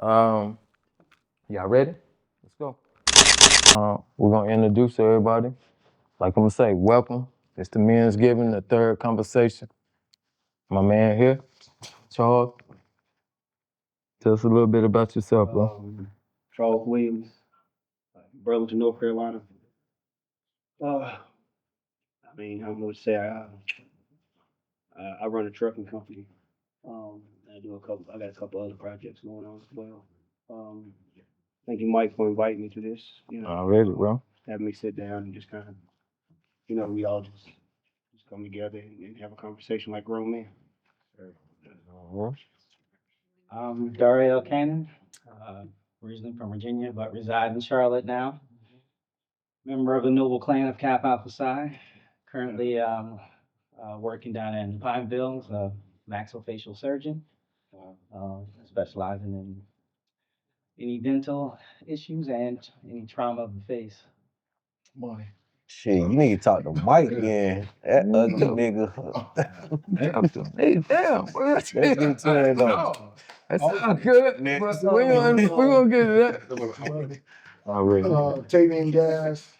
Um, y'all ready? Let's go. We're gonna introduce everybody. Like I'm gonna say, welcome. It's the Men's Giving, the third conversation. My man here, Charles. Tell us a little bit about yourself, bro. Charles Williams, Burlington, North Carolina. Uh, I don't know what to say. I run a trucking company. I do a couple. I got a couple other projects going on as well. Um, thank you, Mike, for inviting me to this. Already, bro. Having me sit down and just kind of, we all just come together and have a conversation like grown men. Uh-huh. I'm Dario Cannon, uh, originally from Virginia, but reside in Charlotte now. Member of the noble clan of Kappa Alpha Psi. Currently working down in Pineville as a maxillofacial surgeon, specializing in any dental issues and any trauma of the face. Money. Shit, you need to talk to Mike then. That ugly nigga. Damn, bro. Let's get to it though. That sounds good. Next But we gonna get to that. Already. Tavian Gas,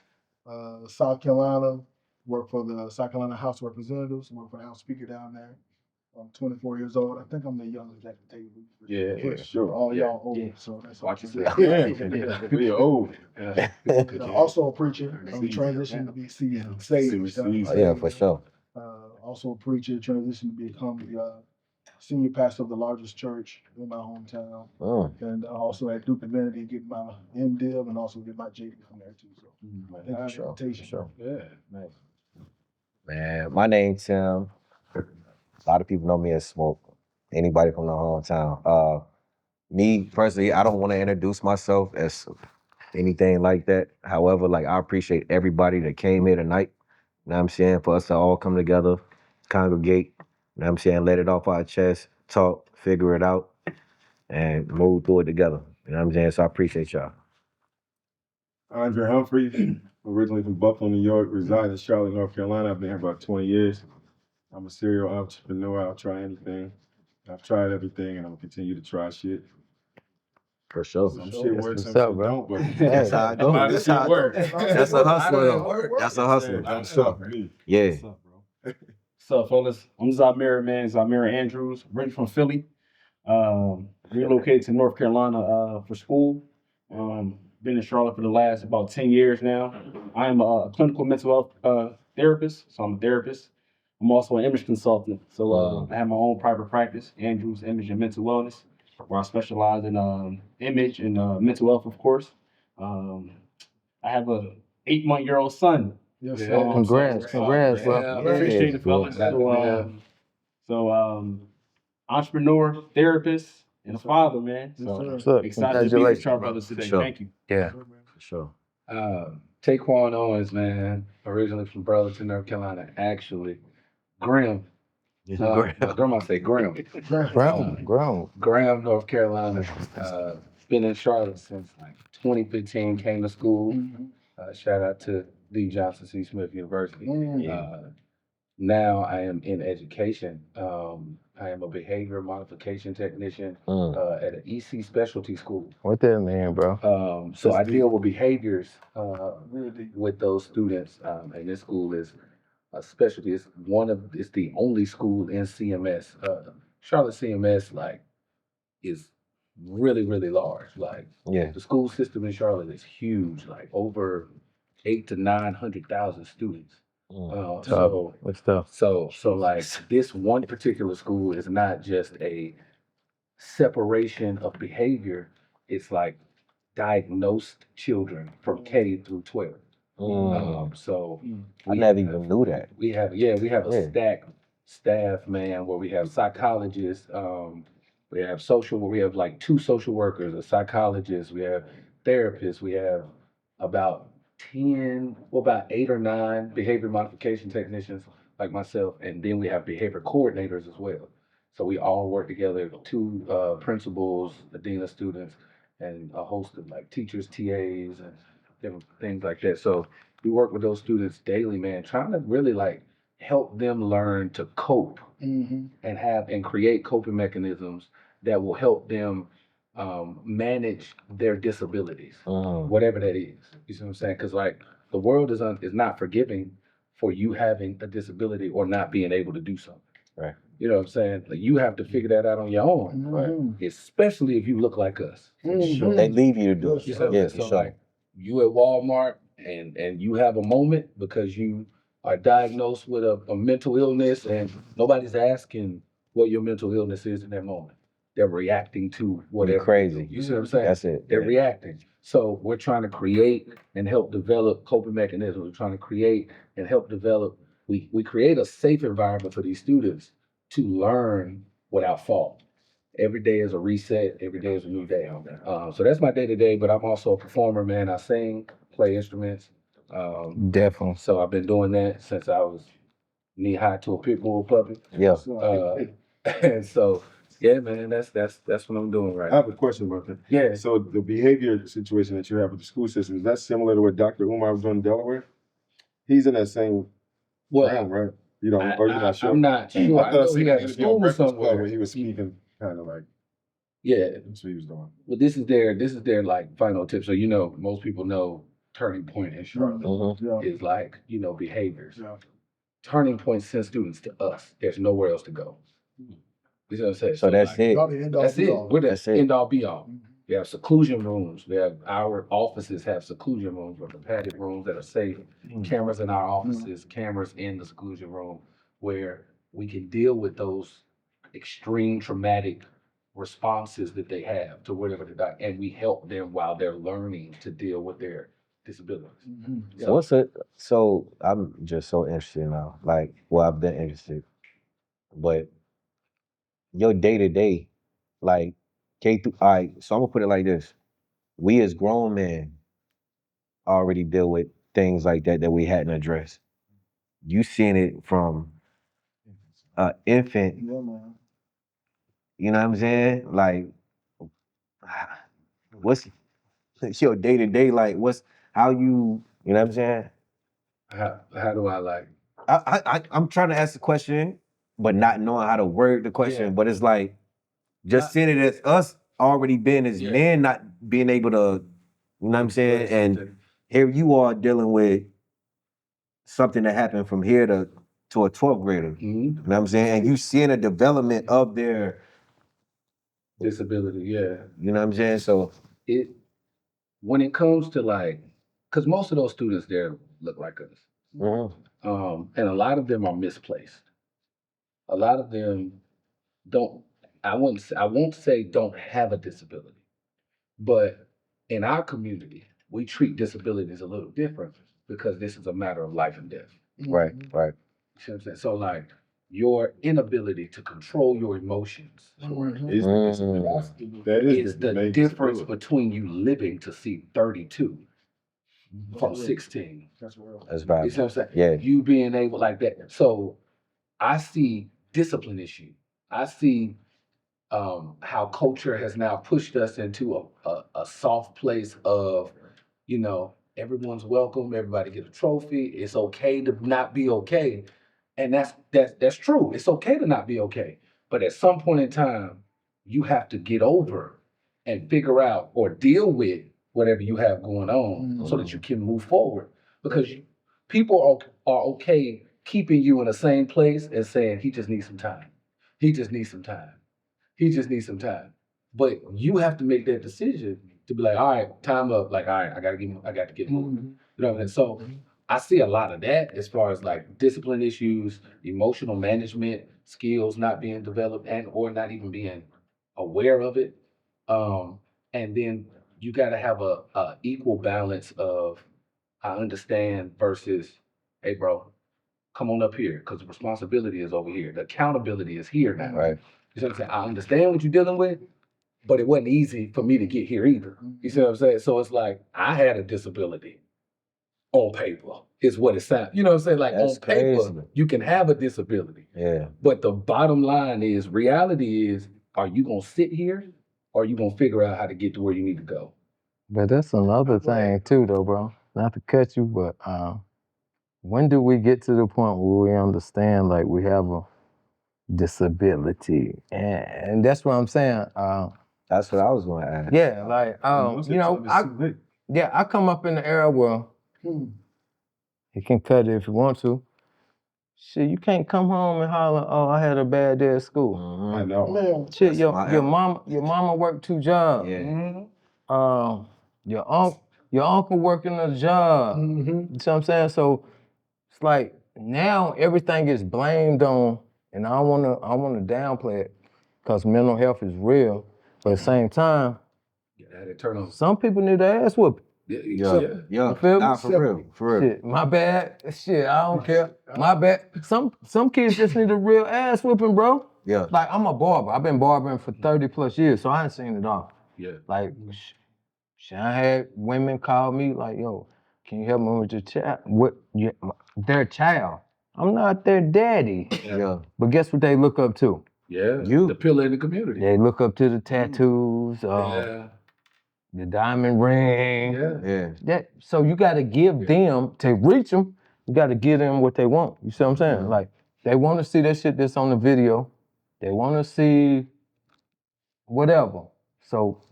South Carolina, work for the South Carolina House of Representatives, work for the House Speaker down there. I'm 24 years old. I think I'm the youngest at the table. Yeah, for sure. All y'all old, Yeah. so that's Watch okay. yourself. Yeah, we old. Yeah. Also a preacher. I'm transitioning to be sage. Oh, yeah, for sure. Also a preacher, transitioned to become the senior pastor of the largest church in my hometown. And also at Duke Divinity, get my MDiv and also get my JD from there too. So thank you for the invitation. Sure. Yeah, nice. Man, my name Tim. A lot of people know me as Smoke. Anybody from the hometown. Me personally, I don't want to introduce myself as anything like that. However, like I appreciate everybody that came here tonight. You know what I'm saying? For us to all come together, congregate, you know what I'm saying, let it off our chest, talk, figure it out, and move through it together. You know what I'm saying? So I appreciate y'all. Andre Humphrey, originally from Buffalo, New York, reside in Charlotte, North Carolina. I've been here about 20 years. I'm a serial entrepreneur. I'll try anything. I've tried everything, and I'm gonna continue to try shit. For sure. Some shit works, some what's up, shit bro? don't, but That's how I a lot go. of shit works. That's a hustler though. That's a hustler. That's up for me. Yeah. What's up, bro? What's up, fellas? I'm Zamir, man. Zamir Andrews, originally from Philly. Relocated to North Carolina for school. Been in Charlotte for the last about 10 years now. I am a clinical mental health therapist, so I'm a therapist. I'm also an image consultant, so I have my own private practice, Andrews Image and Mental Wellness, where I specialize in image and mental health, of course. I have a 8-month-old son. Yes, Yeah. sir. Congrats, bro. Yeah, appreciate it, fellas. So, entrepreneur, therapist, and a father, man. Yes, So sir. What's up? excited to be with Congratulations. y'all brothers today. Sure. Thank you. Yeah. For sure. Taquan Owens, man, originally from Burlington, North Carolina. Actually, Graham. My grandma say Graham. Graham, North Carolina. Been in Charlotte since like 2015. Came to school. Shout out to Lee Johnson C. Smith University. Now I am in education. I am a behavior modification technician at an EC specialty school. What that mean, bro? So I deal with behaviors with those students, and this school is a specialty. It's the only school in CMS. Charlotte CMS is really really large. Yeah. The school system in Charlotte is huge, like over 800,000 to 900,000 students. So What's tough? so like this one particular school is not just a separation of behavior, it's like diagnosed children from K through 12. So I never even knew that. we have a Yeah. stacked staff, man, where we have psychologists, we have where we have like 2 social workers, a psychologist, we have therapists, we have about 8 or 9 behavior modification technicians like myself, and then we have behavior coordinators as well. So we all work together, 2 principals, the dean of students, and a host of like teachers, TAs, and different things like that. So we work with those students daily, man, trying to really like help them learn to cope and create coping mechanisms that will help them manage their disabilities, whatever that is. You see what I'm saying? Because like the world is not forgiving for you having a disability or not being able to do something. Right. You know what I'm saying? Like you have to figure that out on your own, Mhm. especially if you look like us. Mhm. They leave you to do Yes, it. You see what I'm Yeah, saying? for So sure. like you at Walmart and you have a moment because you are diagnosed with a mental illness and nobody's asking what your mental illness is in that moment. They're reacting to whatever. crazy. You see what I'm saying? That's it. They're Yeah. reacting. So we're trying to create and help develop coping mechanisms. We're trying to create and help develop. We create a safe environment for these students to learn without fault. Every day is a reset. Every day is a new day. So that's my day to day. But I'm also a performer, man. I sing, play instruments. Definitely. So I've been doing that since I was knee high to a pit bull puppy. Yeah. And so, yeah, man, that's what I'm doing right I have now. a question about that. Yeah. So the behavior situation that you have with the school system, is that similar to what Dr. Umar was doing in Delaware? He's in that same Well, realm, right? You know, or you're not sure? I'm not sure. I thought I know seen he an has a interview on school Breakfast Club somewhere. where he was speaking kind of like, Yeah. that's what he was doing. Well, this is their like final tip. So most people know Turning Point in Charlotte Yeah. is like behaviors. Yeah. Turning Point sends students to us. There's nowhere else to go. You know what I'm saying? So that's like, it. Y'all the end all That's be it. all. We're the That's it. end all be all. Mhm. We have seclusion rooms. We have our offices have seclusion rooms or padded rooms that are safe. Cameras in our offices, cameras in the seclusion room, where we can deal with those extreme traumatic responses that they have to whatever they die, and we help them while they're learning to deal with their disabilities. Mhm. So what's it? So I'm just so interested now. Like, well, I've been interested, but your day to day, like K through. All right. So I'm gonna put it like this: we as grown men already deal with things like that we hadn't addressed. You seeing it from infant. Yeah, man. You know what I'm saying? Like, what's your day to day like? What's how you? You know what I'm saying? How do I like? I'm trying to ask the question, but not knowing how to word the question. Yeah. But it's like just seeing it as us already being as Yeah. men, not being able to, you know what I'm saying? And here you are dealing with something that happened from here to a 12th grader. Mhm. You know what I'm saying? And you seeing a development of their, Disability, yeah. you know what I'm saying? So It when it comes to like, because most of those students there look like us, and a lot of them are misplaced. A lot of them don't. I won't say don't have a disability, but in our community, we treat disabilities a little different because this is a matter of life and death. right. You see what I'm saying? So like your inability to control your emotions Mhm. Is the disability. That is the the main difference disability. between you living to see 32 from 16. That's real. That's You right. see what I'm saying? Yeah. You being able like that. So I see discipline issue. I see how culture has now pushed us into a soft place of, everyone's welcome, everybody get a trophy. It's okay to not be okay. And that's true. It's okay to not be okay. But at some point in time, you have to get over and figure out or deal with whatever you have going on so that you can move forward. Because people are okay keeping you in the same place and saying he just needs some time. He just needs some time. He just needs some time. But you have to make that decision to be like, all right, time up. Like, all right, I got to get moving. You know what I mean? So I see a lot of that as far as like discipline issues, emotional management skills not being developed and or not even being aware of it. Um, and then you got to have a equal balance of I understand versus, hey, bro, come on up here because the responsibility is over here. The accountability is here now. Right. You see what I'm saying? I understand what you're dealing with, but it wasn't easy for me to get here either. You see what I'm saying? So it's like I had a disability on paper, is what it sounds. You know what I'm saying? Like That's on paper, crazy. you can have a disability. Yeah. But the bottom line is reality is, are you gonna sit here or are you gonna figure out how to get to where you need to go? But that's another thing too, though, bro. Not to cut you, but when do we get to the point where we understand like we have a disability? And that's what I'm saying. That's what I was going to ask. Yeah, like Most of you the know, time it's too late. I come up in the era where you can cut it if you want to. Shit, you can't come home and holler, "Oh, I had a bad day at school." I know. Man, Shit, That's your my your era. mama worked 2 jobs. Yeah. Your uncle working a job. mm-hmm. You see what I'm saying? So it's like now everything is blamed on, and I wanna downplay it, cause mental health is real. But at the same time, Yeah, that turn on. some people need their ass whooped. Yeah, Yeah. You feel me? Nah, for real. For real. Shit, my bad. Shit, I don't care. My bad. Some kids just need a real ass whooping, bro. Yeah. Like I'm a barber. I've been barbering for 30 plus years, so I ain't seen it all. Yeah. Like, I had women call me like, "Yo, can you help me with your child? Their child? I'm not their daddy." Yeah. But guess what they look up to? Yeah. You. The pillar in the community. They look up to the tattoos, Yeah. the diamond ring. Yeah. Yeah. So you got to give them, to reach them, you got to give them what they want. You see what I'm saying? Like, they want to see that shit that's on the video. They want to see whatever. So,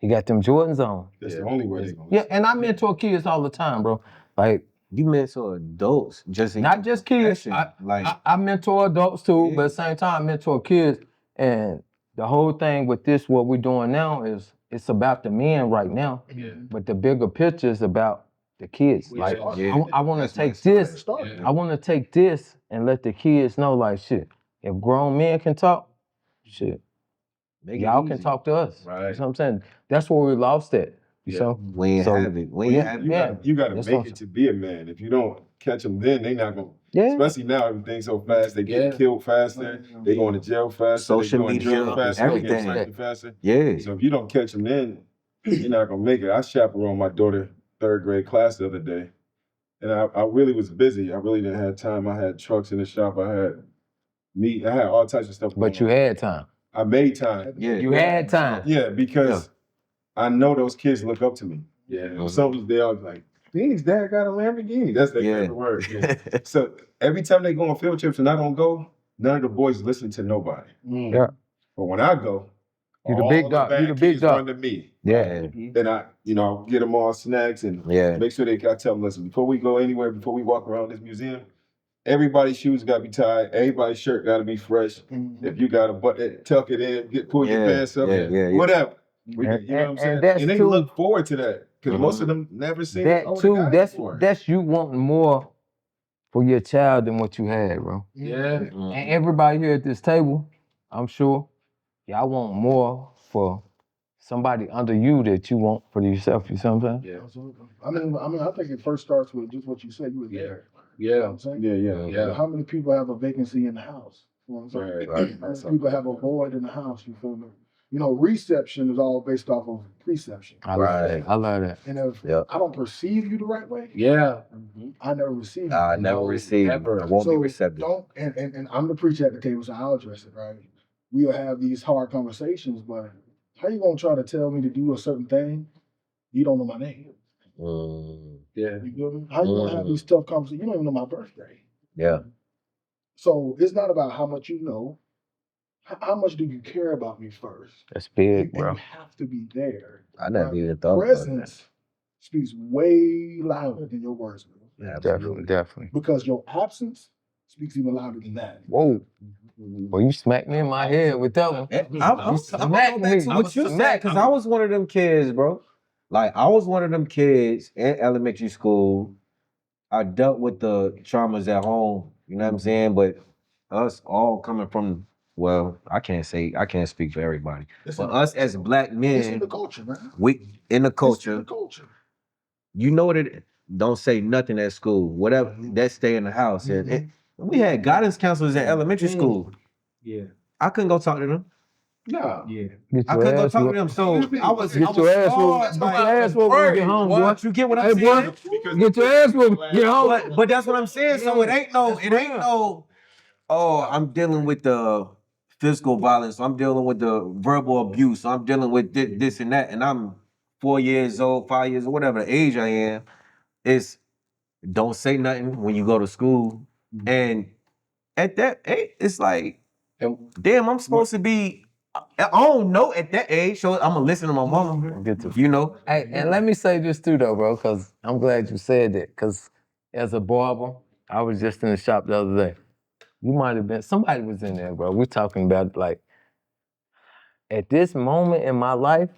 he got them Jordans on. That's the only way they're gonna Yeah, and I mentor kids all the time, bro. Like, You mentor adults just in not just kids. profession, I mentor adults too, Yeah. but at the same time, I mentor kids. And the whole thing with this, what we're doing now is it's about the men right now. Yeah. But the bigger picture is about the kids. Yeah. Like, Yeah. I want to That's my take this. Start. Yeah. I want to take this and let the kids know, like, shit, if grown men can talk, shit, Make it y'all easy. can talk to us. Right. You know what I'm saying? That's where we lost it. You Yeah. know? We ain't So, have it. We ain't yeah, have it. yeah. You gotta That's make what it to be a man. If you don't catch them then, they not gonna. Yeah. Especially now, everything's so fast. They get Yeah. killed faster. They going to jail faster. Social they doing media, drugs faster. everything. They getting faster. Yeah. So if you don't catch them then, you're not gonna make it. I chaperoned my daughter 3rd grade class the other day, and I really was busy. I really didn't have time. I had trucks in the shop. I had meat. I had all types of stuff. But you had time. I made time. Yeah. You had time. Yeah, because I know those kids look up to me. Yeah. Some they are like, Beanie's dad got a Lamborghini. That's their Yeah. favorite word. Yeah. So every time they go on field trips and I don't go, none of the boys listen to nobody. Yeah. But when I go, You the all big dog. bad You the big kids dog. run to me. Yeah. Then I get them all snacks and Yeah. make sure I tell them, listen, before we go anywhere, before we walk around this museum, everybody's shoes got to be tied. Everybody's shirt got to be fresh. If you got to tuck it in, pull your Yeah, pants up, yeah. whatever. You know And- what I'm saying? and that's they too- look forward to that because most of them never seen That older too, guys before. that's you wanting more for your child than what you had, bro. Yeah. And everybody here at this table, I'm sure, y'all want more for somebody under you that you want for yourself. You see what I'm saying? Yeah. Absolutely. I mean, I think it first starts with just what you said. You were Yeah. there. You know Yeah. what I'm saying? Yeah. Yeah. How many people have a vacancy in the house? You know what I'm saying? Right. How many people have a void in the house? You feel me? Reception is all based off of preception. I love that. I love that. And if Yep. I don't perceive you the right way, Yeah. I never receive you. I never No, received. never. I won't be So receptive. don't, and I'm the preacher at the table, so I'll address it, right? We'll have these hard conversations, but how you gonna try to tell me to do a certain thing? You don't know my name. Yeah. You feel me? How you gonna have these tough conversations? You don't even know my birthday. Yeah. So it's not about how much you know. How much do you care about me first? That's big, And bro. you have to be there. I never even thought about Presence speaks way louder than your words will. that. Definitely. Because your absence speaks even louder than that. Whoa. Well, you smacked me in my head with that one. I'm smacked me. what you said, because I was one of them kids, bro. Like, I was one of them kids in elementary school. I dealt with the traumas at home, you know what I'm saying? But us all coming from, well, I can't speak for everybody. But us as black It's in men, the culture, man. we in the It's in culture, the culture. you know what it, don't say nothing at school. Whatever, that stay in the house. And we had guidance counselors at elementary school. Yeah. I couldn't go talk to them. Yeah. Yeah. Get I your couldn't go ass talk to whooped. them. So I was Get your ass whooped. Get your ass whooped when you get home, boy. What? You get what I'm Hey, saying? boy. Get your ass whooped. Get home. But that's what I'm saying. So it ain't no, oh, I'm dealing with the physical violence. I'm dealing with the verbal abuse. I'm dealing with this and that. And I'm 4 years old, 5 years old, whatever the age I am. It's don't say nothing when you go to school. And at that age, it's like, damn, I'm supposed to be I don't know at that age, so I'm gonna listen to my mama. Get to You know, Hey, and let me say this too, though, bro, because I'm glad you said that. Because as a barber, I was just in the shop the other day. You might have been, somebody was in there, bro. We're talking about, like, at this moment in my life,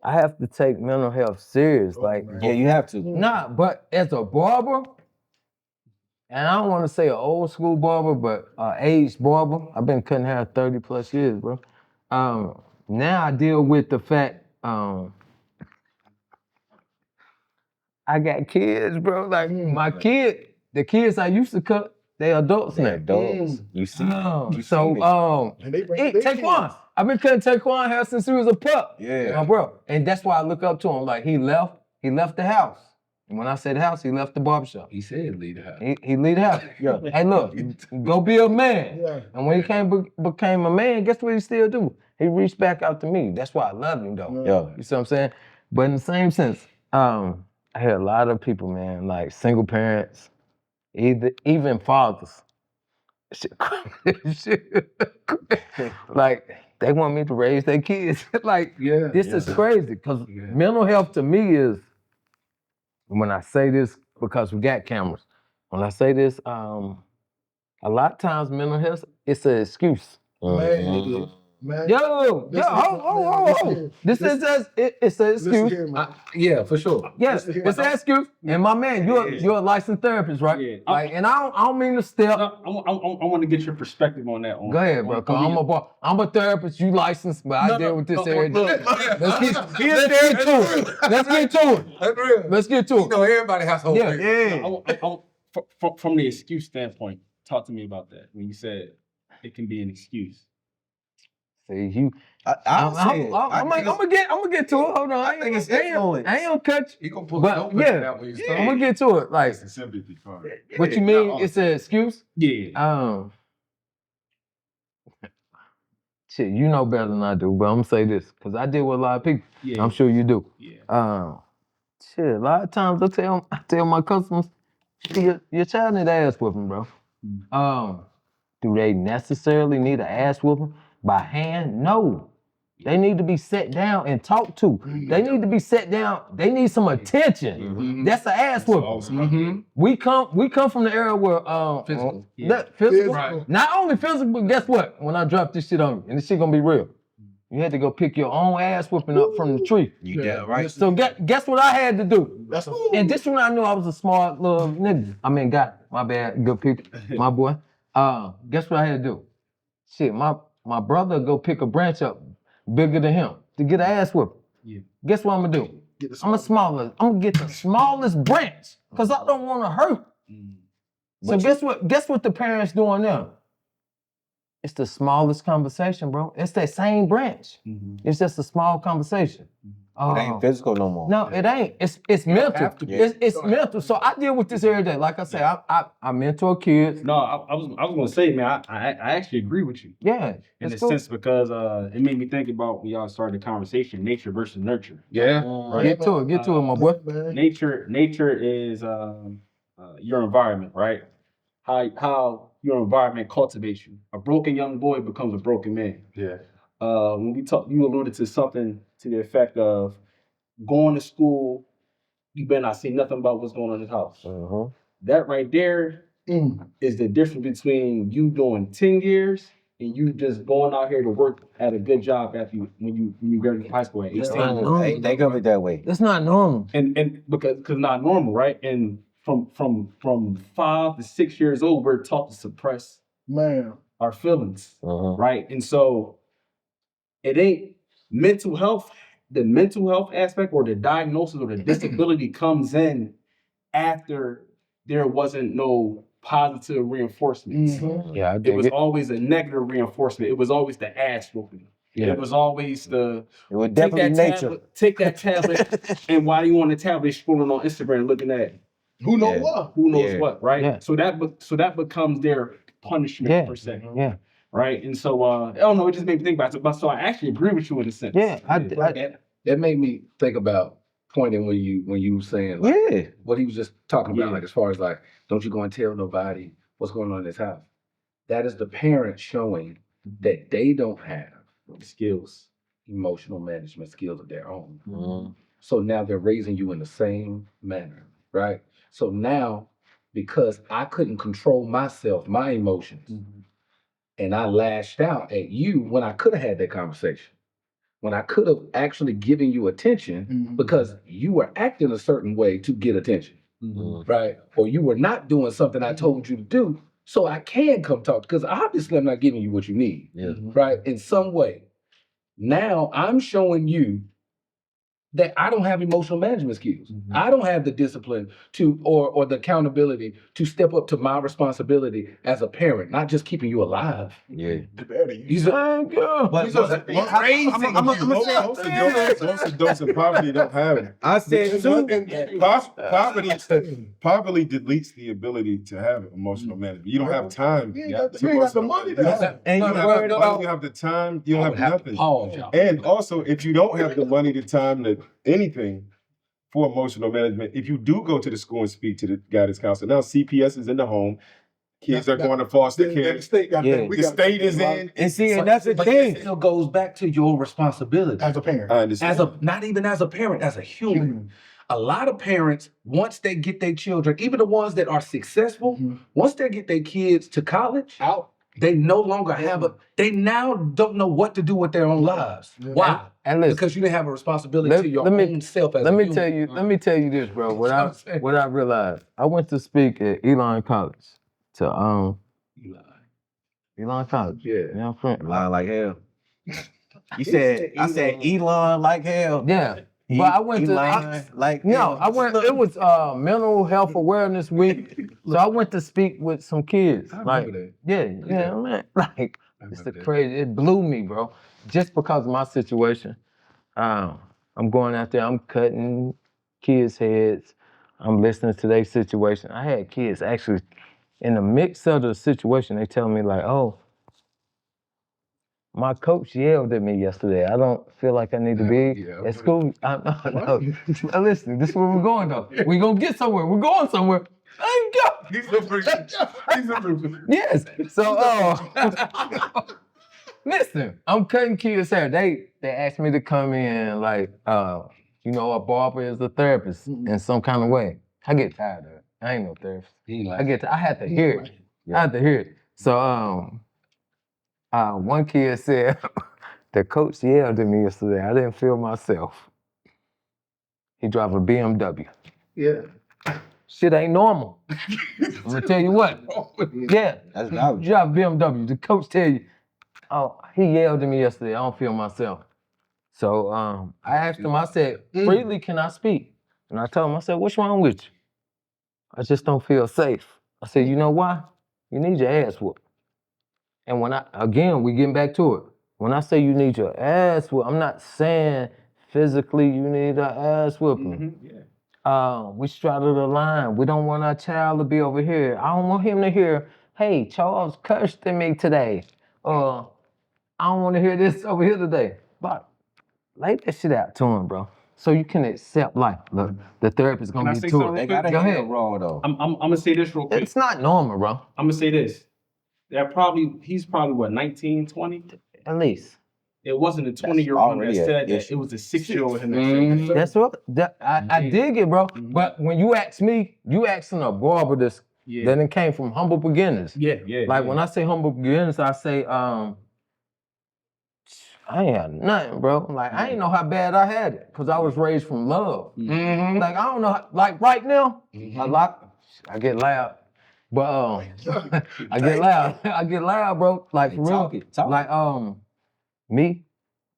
I have to take mental health serious. Like, yeah, you have to. nah, but as a barber, and I don't want to say an old school barber, but aged barber, I've been cutting hair 30 plus years, bro. Now I deal with the fact, I got kids, bro. Like the kids I used to cut, they adults They're now. adults. You see, you see it. And they bring Hey, their Taquan. kids. I've been cutting Taquan hair since he was a pup. Yeah. My bro. And that's why I look up to him. Like he left the house. And when I say the house, he left the barbershop. He said leave the house. He leave the house. Yeah. Hey, look, go be a man. Yeah. And when he became a man, guess what he still do? He reached back out to me. That's why I love him, though. Yeah. You see what I'm saying? But in the same sense, I hear a lot of people, man, like single parents, even fathers. Like they want me to raise their kids. Like Yeah. this is crazy because mental health to me is, when I say this because we got cameras, when I say this, a lot of times mental health, it's an excuse. Man, Yo, hold. It's an excuse. listen here, man. Yeah, for sure. Yes, it's an excuse. And my man, you're a licensed therapist, right? Yeah. Like, and I don't mean to step. No, I want to get your perspective on that. Go ahead, bro. Cause I'm a therapist. You licensed, but I deal with this every day. Let's get to it. Let's get to it. You know, everybody has whole From the excuse standpoint, talk to me about that. When you said it can be an excuse. See, I'm gonna get to it. Hold on. I think it's ain't influence. gonna cut you. He gonna pull But out when you start. I'm gonna get to it. Like, It's a sympathy card. what you mean? It's an excuse? Yeah. Shit, you know better than I do, but I'm gonna say this because I deal with a lot of people. Yeah. I'm sure you do. Yeah. Shit, a lot of times I tell my customers, your child need ass whooping, bro. Do they necessarily need an ass whooping by hand? No. They need to be set down and talked to. They need to be set down. They need some attention. That's an ass whooping. We come from the era where Physical. physical. Right. Not only physical, but guess what? When I drop this shit on you, and this shit gonna be real, you had to go pick your own ass whooping up from the tree. You damn right. So guess what I had to do? That's And this when I knew I was a smart little nigga. I mean, guy. My bad. Good people. My boy. Guess what I had to do? Shit, my brother go pick a branch up bigger than him to get an ass whooping. Yeah. Guess what I'm gonna do? I'm gonna get the smallest branch because I don't want to hurt. So guess what the parents doing now? It's the smallest conversation, bro. It's that same branch. It's just a small conversation. It ain't physical no more. No, it ain't. It's mental. It's mental. So I deal with this every day. Like I say, I mentor kids. No, I was gonna say, man, I actually agree with you. Yeah. In a it's cool. sense, because it made me think about when y'all started the conversation, nature versus nurture. Yeah. Get to it, my boy. Nature is your environment, right? How your environment cultivates you. A broken young boy becomes a broken man. Yeah. When we talk, you alluded to something to the effect of going to school, you better not see nothing about what's going on in this house. That right there is the difference between you doing 10 years and you just going out here to work at a good job after when you graduate high school at 18. Hey, think of it that way. That's not normal. And because not normal, right? And from 5 to 6 years old, we're taught to suppress our feelings, right? And so it ain't mental health. The mental health aspect or the diagnosis or the disability comes in after there wasn't no positive reinforcement. Yeah, I It dig was it. always a negative reinforcement. It was always the ass whooping. Yeah. It was always the It was definitely nature. take that tablet, and while you on the tablet scrolling on Instagram looking at it. Who knows what? Who knows what, right? Yeah. So that becomes their punishment per se. Yeah. Right. And so I don't know, it just made me think about it. But so I actually agree with you in a sense. Yeah. That made me think about pointing when you were saying like, what he was just talking about, like as far as like, don't you go and tell nobody what's going on in this house. That is the parent showing that they don't have skills, emotional management skills of their own. Mm-hmm. So now they're raising you in the same manner, right? So now, because I couldn't control myself, my emotions, and I lashed out at you when I could have had that conversation, when I could have actually given you attention because you were acting a certain way to get attention, right? Or you were not doing something I told you to do, so I can come talk because obviously I'm not giving you what you need, right? In some way. Now I'm showing you that I don't have emotional management skills. I don't have the discipline to or the accountability to step up to my responsibility as a parent, not just keeping you alive. Yeah. He's a But Most adults in poverty don't have it. I said too. Poverty deletes the ability to have emotional management. You don't have time. You ain't got the money to have it. And You you don't worried about have the time. You I don't would have have to nothing. pause, y'all. And also, if you don't have the money, the time, to anything for emotional management, if you do go to the school and speak to the guidance counselor, now CPS is in the home. Kids are going to foster care. The state got Yeah. that. We The got state is in. and see, and that's the But thing. it still goes back to your responsibility. as a parent. I understand. Not even as a parent, as a human. A lot of parents, once they get their children, even the ones that are successful, once they get their kids to college, Out. they no longer have they now don't know what to do with their own lives. Why? And listen, Because you didn't have a responsibility Let- to your let me- own self as let a me human. tell you. Let me tell you this, bro. What I'm saying. I realized, I went to speak at Elon College to Elon College. Yeah. You know, friend. Lying like hell. You said, I said Elon like hell. Yeah. But I went to like no, hell. I went. It was Mental Health Awareness Week, so I went to speak with some kids. I Like, remember yeah, man. Like, it's the remember that. crazy. It blew me, bro. Just because of my situation. I'm going out there. I'm cutting kids' heads. I'm listening to their situation. I had kids actually in the mix of the situation. They tell me like, "Oh, my coach yelled at me yesterday. I don't feel like I need to be Yeah. at school." No. Listen, this is where we're going though. We're gonna get somewhere. We're going somewhere. Thank God. He's a preacher. Yes. So, listen, I'm cutting kids' hair. They asked me to come in like, a barber is a therapist in some kind of way. I get tired of it. I ain't no therapist. I had to hear it. I had to hear it. So, one kid said, the coach yelled at me yesterday. I didn't feel myself. He drive a BMW. Yeah. Shit ain't normal. I'm gonna tell you what. Yeah. That's You valid. drive a BMW. The coach tell you, oh, he yelled at me yesterday. I don't feel myself. So I asked him, I said, freely can I speak? And I told him, I said, what's wrong with you? I just don't feel safe. I said, you know why? You need your ass whooped. And we getting back to it. When I say you need your ass whooped, I'm not saying physically you need an ass whooping. We straddle the line. We don't want our child to be over here. I don't want him to hear, hey, Charles cursed at me today. I don't want to hear this over here today. But lay that shit out to him, bro. So you can accept life. Look, the therapist Can I gonna say be to something it. They gotta Go hear ahead. raw though. I'm gonna say this real quick. It's not normal, bro. I'm gonna say this. He's probably what, 19, 20? At least. It wasn't a 20-year-old that already an said that. issue. It was a 6-year-old that said that. That's what I dig it, bro. But when you ask me, you asking a barber that it came from humble beginnings. Like when I say humble beginnings, I say I ain't had nothing, bro. Like I ain't know how bad I had it, cause I was raised from love. Like I don't know, like right now, I get loud, but I get loud. I get loud, bro. Like for real. Talk. Like me,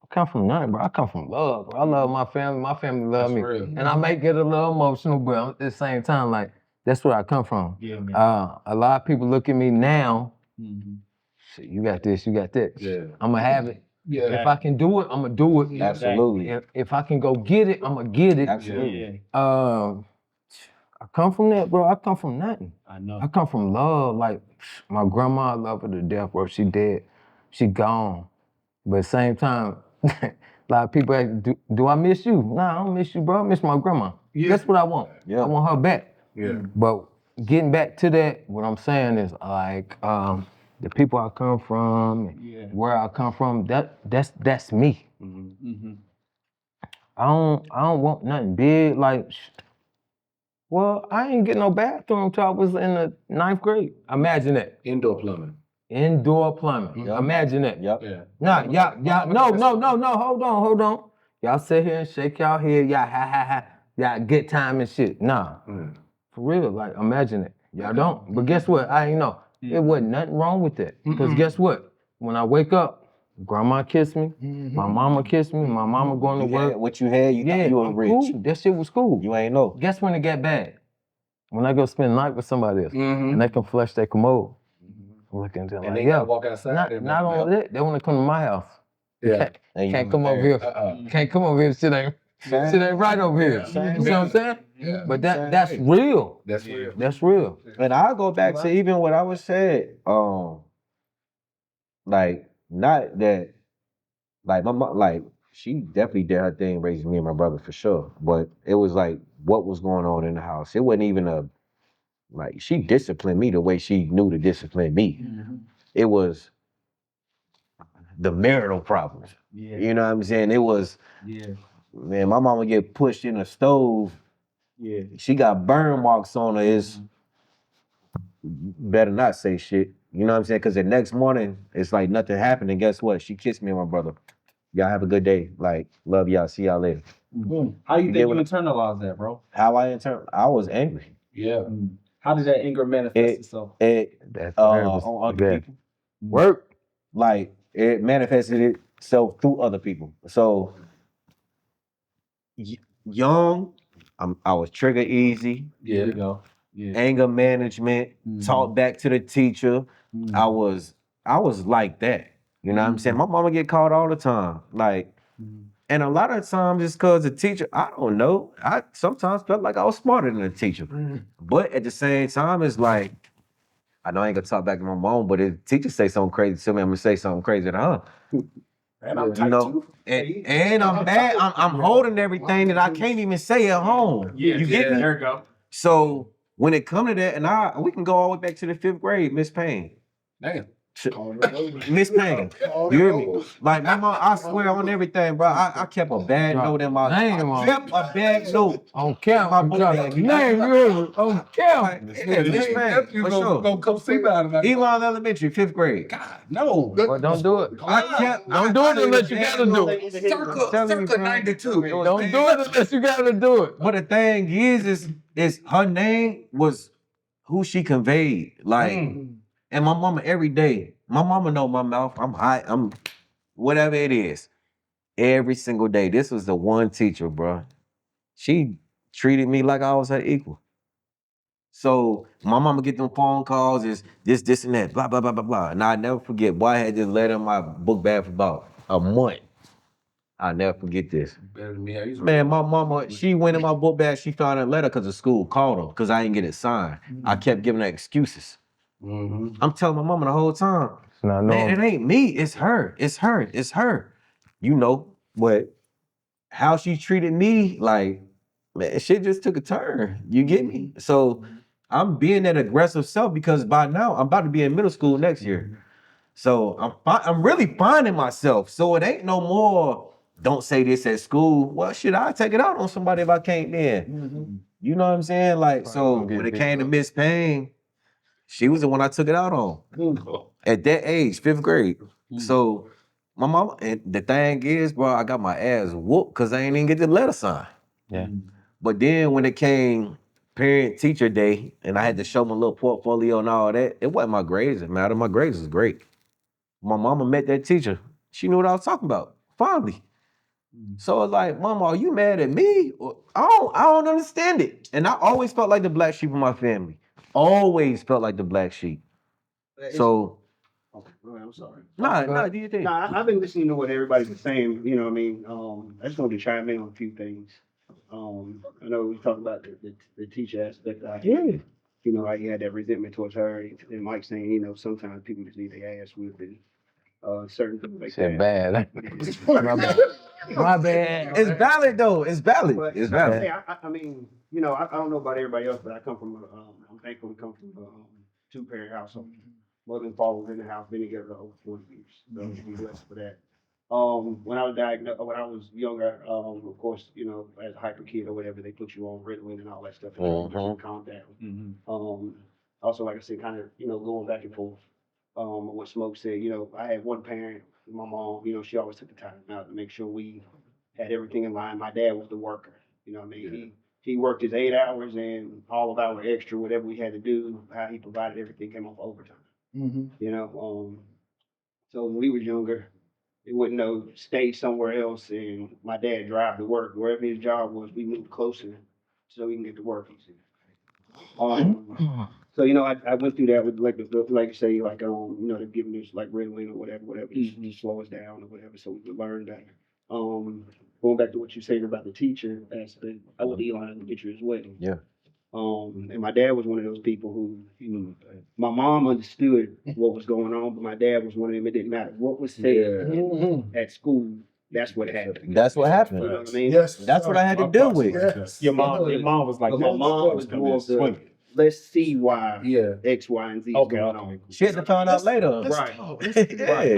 I come from nothing, bro. I come from love, bro. I love my family. My family love me, real. and I may get a little emotional, but at the same time, like that's where I come from. Yeah, man. A lot of people look at me now. Shit, you got this, you got that. Yeah. I'm gonna have it. Yeah. If I can do it, I'm gonna do it. Absolutely. If I can go get it, I'm gonna get it. Absolutely. I come from that, bro. I come from nothing. I know. I come from love. Like my grandma, I love her to death, bro. She dead. She gone. But at the same time, a lot of people ask, do I miss you? Nah, I don't miss you, bro. I miss my grandma. That's what I want. Yeah. I want her back. Yeah. But getting back to that, what I'm saying is like, the people I come from, and where I come from, that's me. I don't want nothing big like. Well, I ain't get no bathroom till I was in the 9th grade. Imagine that. Indoor plumbing. Indoor plumbing. Yep. Imagine that. Yep. Yeah. Nah, y'all, no, hold on. Y'all sit here and shake y'all head, y'all good time and shit. Nah, for real, like imagine it. Y'all don't. But guess what? I ain't know. It wasn't nothing wrong with that. Because guess what? When I wake up, grandma kissed me, my mama kissed me, my mama going to You work. had what you had, you thought you were I'm rich. cool. That shit was cool. You ain't know. Guess when it got bad? When I go spend the night with somebody else, and they can flush their commode. I'm looking at them And like, they gotta walk outside. not only that, they want to come to my house. Yeah. Can't come over here. Can't come over here. Shit ain't right over here. You see what I'm saying? Yeah. But that's real. That's real. That's real. And I go back to even what I was said. Like not that, like my mom, like she definitely did her thing raising me and my brother for sure. But it was like what was going on in the house. It wasn't even like she disciplined me the way she knew to discipline me. It was the marital problems. You know what I'm saying? It was, man, my mama get pushed in the stove. She got burn marks on her. It's better not say shit. You know what I'm saying? Because the next morning, it's like nothing happened. And guess what? She kissed me and my brother. Y'all have a good day. Like, love y'all. See y'all later. How you You think get you what internalize that, bro? How I was angry. Yeah. How did that anger manifest itself? That's On other people. Work. Like, it manifested itself through other people. So, young, I was trigger easy. Yeah. There you go. Anger management, talk back to the teacher. I was like that. You know what I'm saying? My mama get called all the time. Like, and a lot of times it's because the teacher, I don't know. I sometimes felt like I was smarter than the teacher. But at the same time, it's like, I know I ain't gonna talk back to my mom, but if the teacher say something crazy to me, I'm gonna say something crazy to her. And I'm You know, and I'm mad. I'm holding everything that I can't even say at home. You get me? There you go. So when it come to that, and we can go all the way back to the 5th grade, Miss Payne. Damn. Miss Payne, you hear me? Like my mom, I swear on everything, bro. I kept a bad note in my. I kept a bad note On camera. my book bag. Name you on camera. Yeah, Miss Payne, for sure. Gonna come see about it. Elon Elementary, 5th grade. God, no. Well, don't do it. Don't do it unless you gotta do it. Circa 92. Don't do it unless you gotta do it. But the thing is her name was who she conveyed. Like, and my mama every day. My mama know my mouth. I'm high. I'm whatever it is. Every single day. This was the one teacher, bro. She treated me like I was her equal. So my mama get them phone calls, is this, and that, blah, blah, blah, blah, blah. And I never forget, boy, I had this letter in my book bag for about a month. I'll never forget this. Better than me. I used to Man, my mama, she went in my book bag, she found a letter because the school called her, because I didn't get it signed. I kept giving her excuses. I'm telling my mama the whole time, man, it ain't me, it's her, it's her, it's her. You know, but how she treated me, like, man, shit just took a turn. You get me? So I'm being that aggressive self because by now I'm about to be in middle school next year. So I'm really finding myself. So it ain't no more, don't say this at school. Well, shit, I'll take it out on somebody if I can't then. You know what I'm saying? Like, so when it came to Miss Payne, she was the one I took it out on. At that age, 5th grade. So my mama, and the thing is, bro, I got my ass whooped because I ain't even get the letter signed. Yeah. But then when it came parent teacher day and I had to show my little portfolio and all that, it wasn't my grades that mattered. My grades was great. My mama met that teacher. She knew what I was talking about. Finally. So it's like, Mama, are you mad at me? I don't understand it. And I always felt like the black sheep of my family. Always felt like the black sheep. So I'm sorry. nah, do you think? I've been listening to what everybody was saying. You know what I mean? I just wanted to chime in on a few things. I know we talked about the teacher aspect. You know, like you had that resentment towards her, and Mike saying, you know, sometimes people just need their ass whipped, and certain things like Shit that. bad. My bad. It's valid though. It's valid. But It's valid. I mean, you know, I don't know about everybody else, but I come from I'm thankful to come from a 2-parent household. Mother and father was in the house, been together over 40 years. So we blessed for that. When I was diagnosed, when I was younger, of course, you know, as a hyper kid or whatever, they put you on Ritalin and all that stuff to try to get you to calm down. Also, like I said, kind of, you know, going back and forth. What Smoke said, you know, I had one parent, my mom, you know, she always took the time out to make sure we had everything in line. My dad was the worker, you know what I mean? He worked his 8 hours and all of our extra, whatever we had to do, how he provided everything came off overtime. You know, so when we was younger, it wasn't no stay somewhere else and my dad drive to work. Wherever his job was, we moved closer so he can get to work. So you know, I went through that with like like you say, like you know, they're giving us like Ritalin or whatever, just to slow us down or whatever, so we could learn better. Going back to what you saying about the teacher aspect, I went to Elon in the picture as well. Yeah. And my dad was one of those people who, you know, my mom understood what was going on, but my dad was one of them. It didn't matter what was said at school. That's what happened. That's what happened. You know what I mean? Yes. That's what I had to deal with. Yes. Your mom was like, But my mom was more of the, let's see why X, Y, and Z is Okay, going okay. on. She had to find out later. Right. Yeah. Right.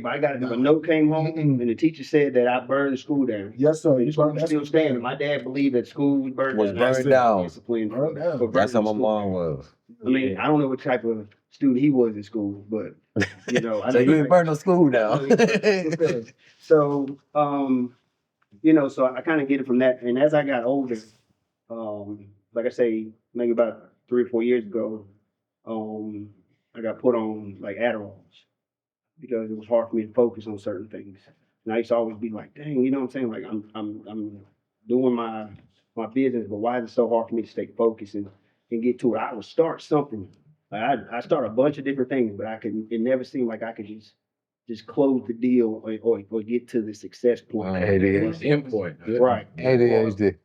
My dad, if a note came home and the teacher said that I burned the school down, Yes, sir. the school was still standing. My dad believed that school was burned Was down. burned down. Discipline. Burned down. for That's how burning my the school mom down. was. I mean, I don't know what type of student he was in school, but you know, I So know you ain't burn no school down. So, you know, so I kind of get it from that. And as I got older, like I say, maybe about 3 or 4 years ago, I got put on like Adderalls because it was hard for me to focus on certain things. And I used to always be like, dang, you know what I'm saying? Like I'm doing my business, but why is it so hard for me to stay focused and get to it? I would start something. Like I start a bunch of different things, but it never seemed like I could just close the deal or get to the success point. ADHD. Endpoint. Yeah. Right. ADHD.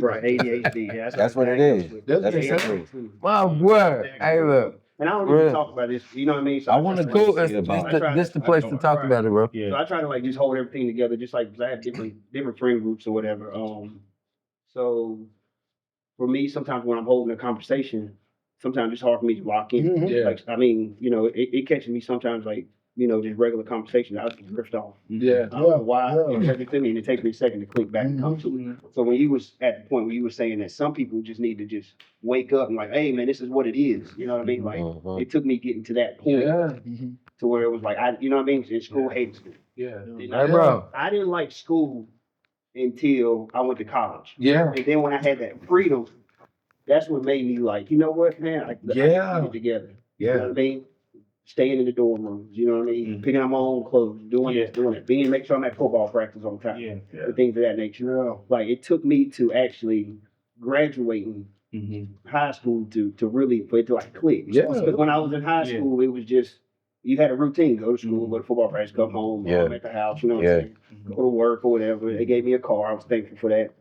Right. ADHD. Yeah, That's what it is. That's what That's it is. My boy. Hey, look. And I don't Really? even talk about this. You know what I mean? So I wanna try go to- see This about the place to talk about it, bro. So I try to like just hold everything together, just like 'cause I have different friend groups or whatever. So for me, sometimes when I'm holding a conversation, sometimes it's hard for me to lock in. Yeah. Like I mean, you know, it catches me sometimes like, you know, just regular conversation. I just drift off. Yeah. I don't know why. It catches me and it takes me a second to click back and come to it. So when you was at the point where you were saying that some people just need to just wake up and like, hey man, this is what it is. You know what I mean? Like it took me getting to that point Yeah. to where it was like you know what I mean? In school, hated school. Yeah. Hey, bro. I didn't like school until I went to college. Yeah. And then when I had that freedom, that's what made me like, you know what, man, I get it together. You know Yeah. what I mean? Staying in the dorm rooms, you know what I mean? Picking out my own clothes, doing this, doing that, make sure I'm at football practice on time, and things of that nature. Like it took me to actually graduating high school to really for it to like click. Yeah. Because when I was in high school, it was just you had a routine: go to school, go to football practice, come home, I'm at the house, you know what I'm saying? Go to work or whatever. They gave me a car. I was thankful for that.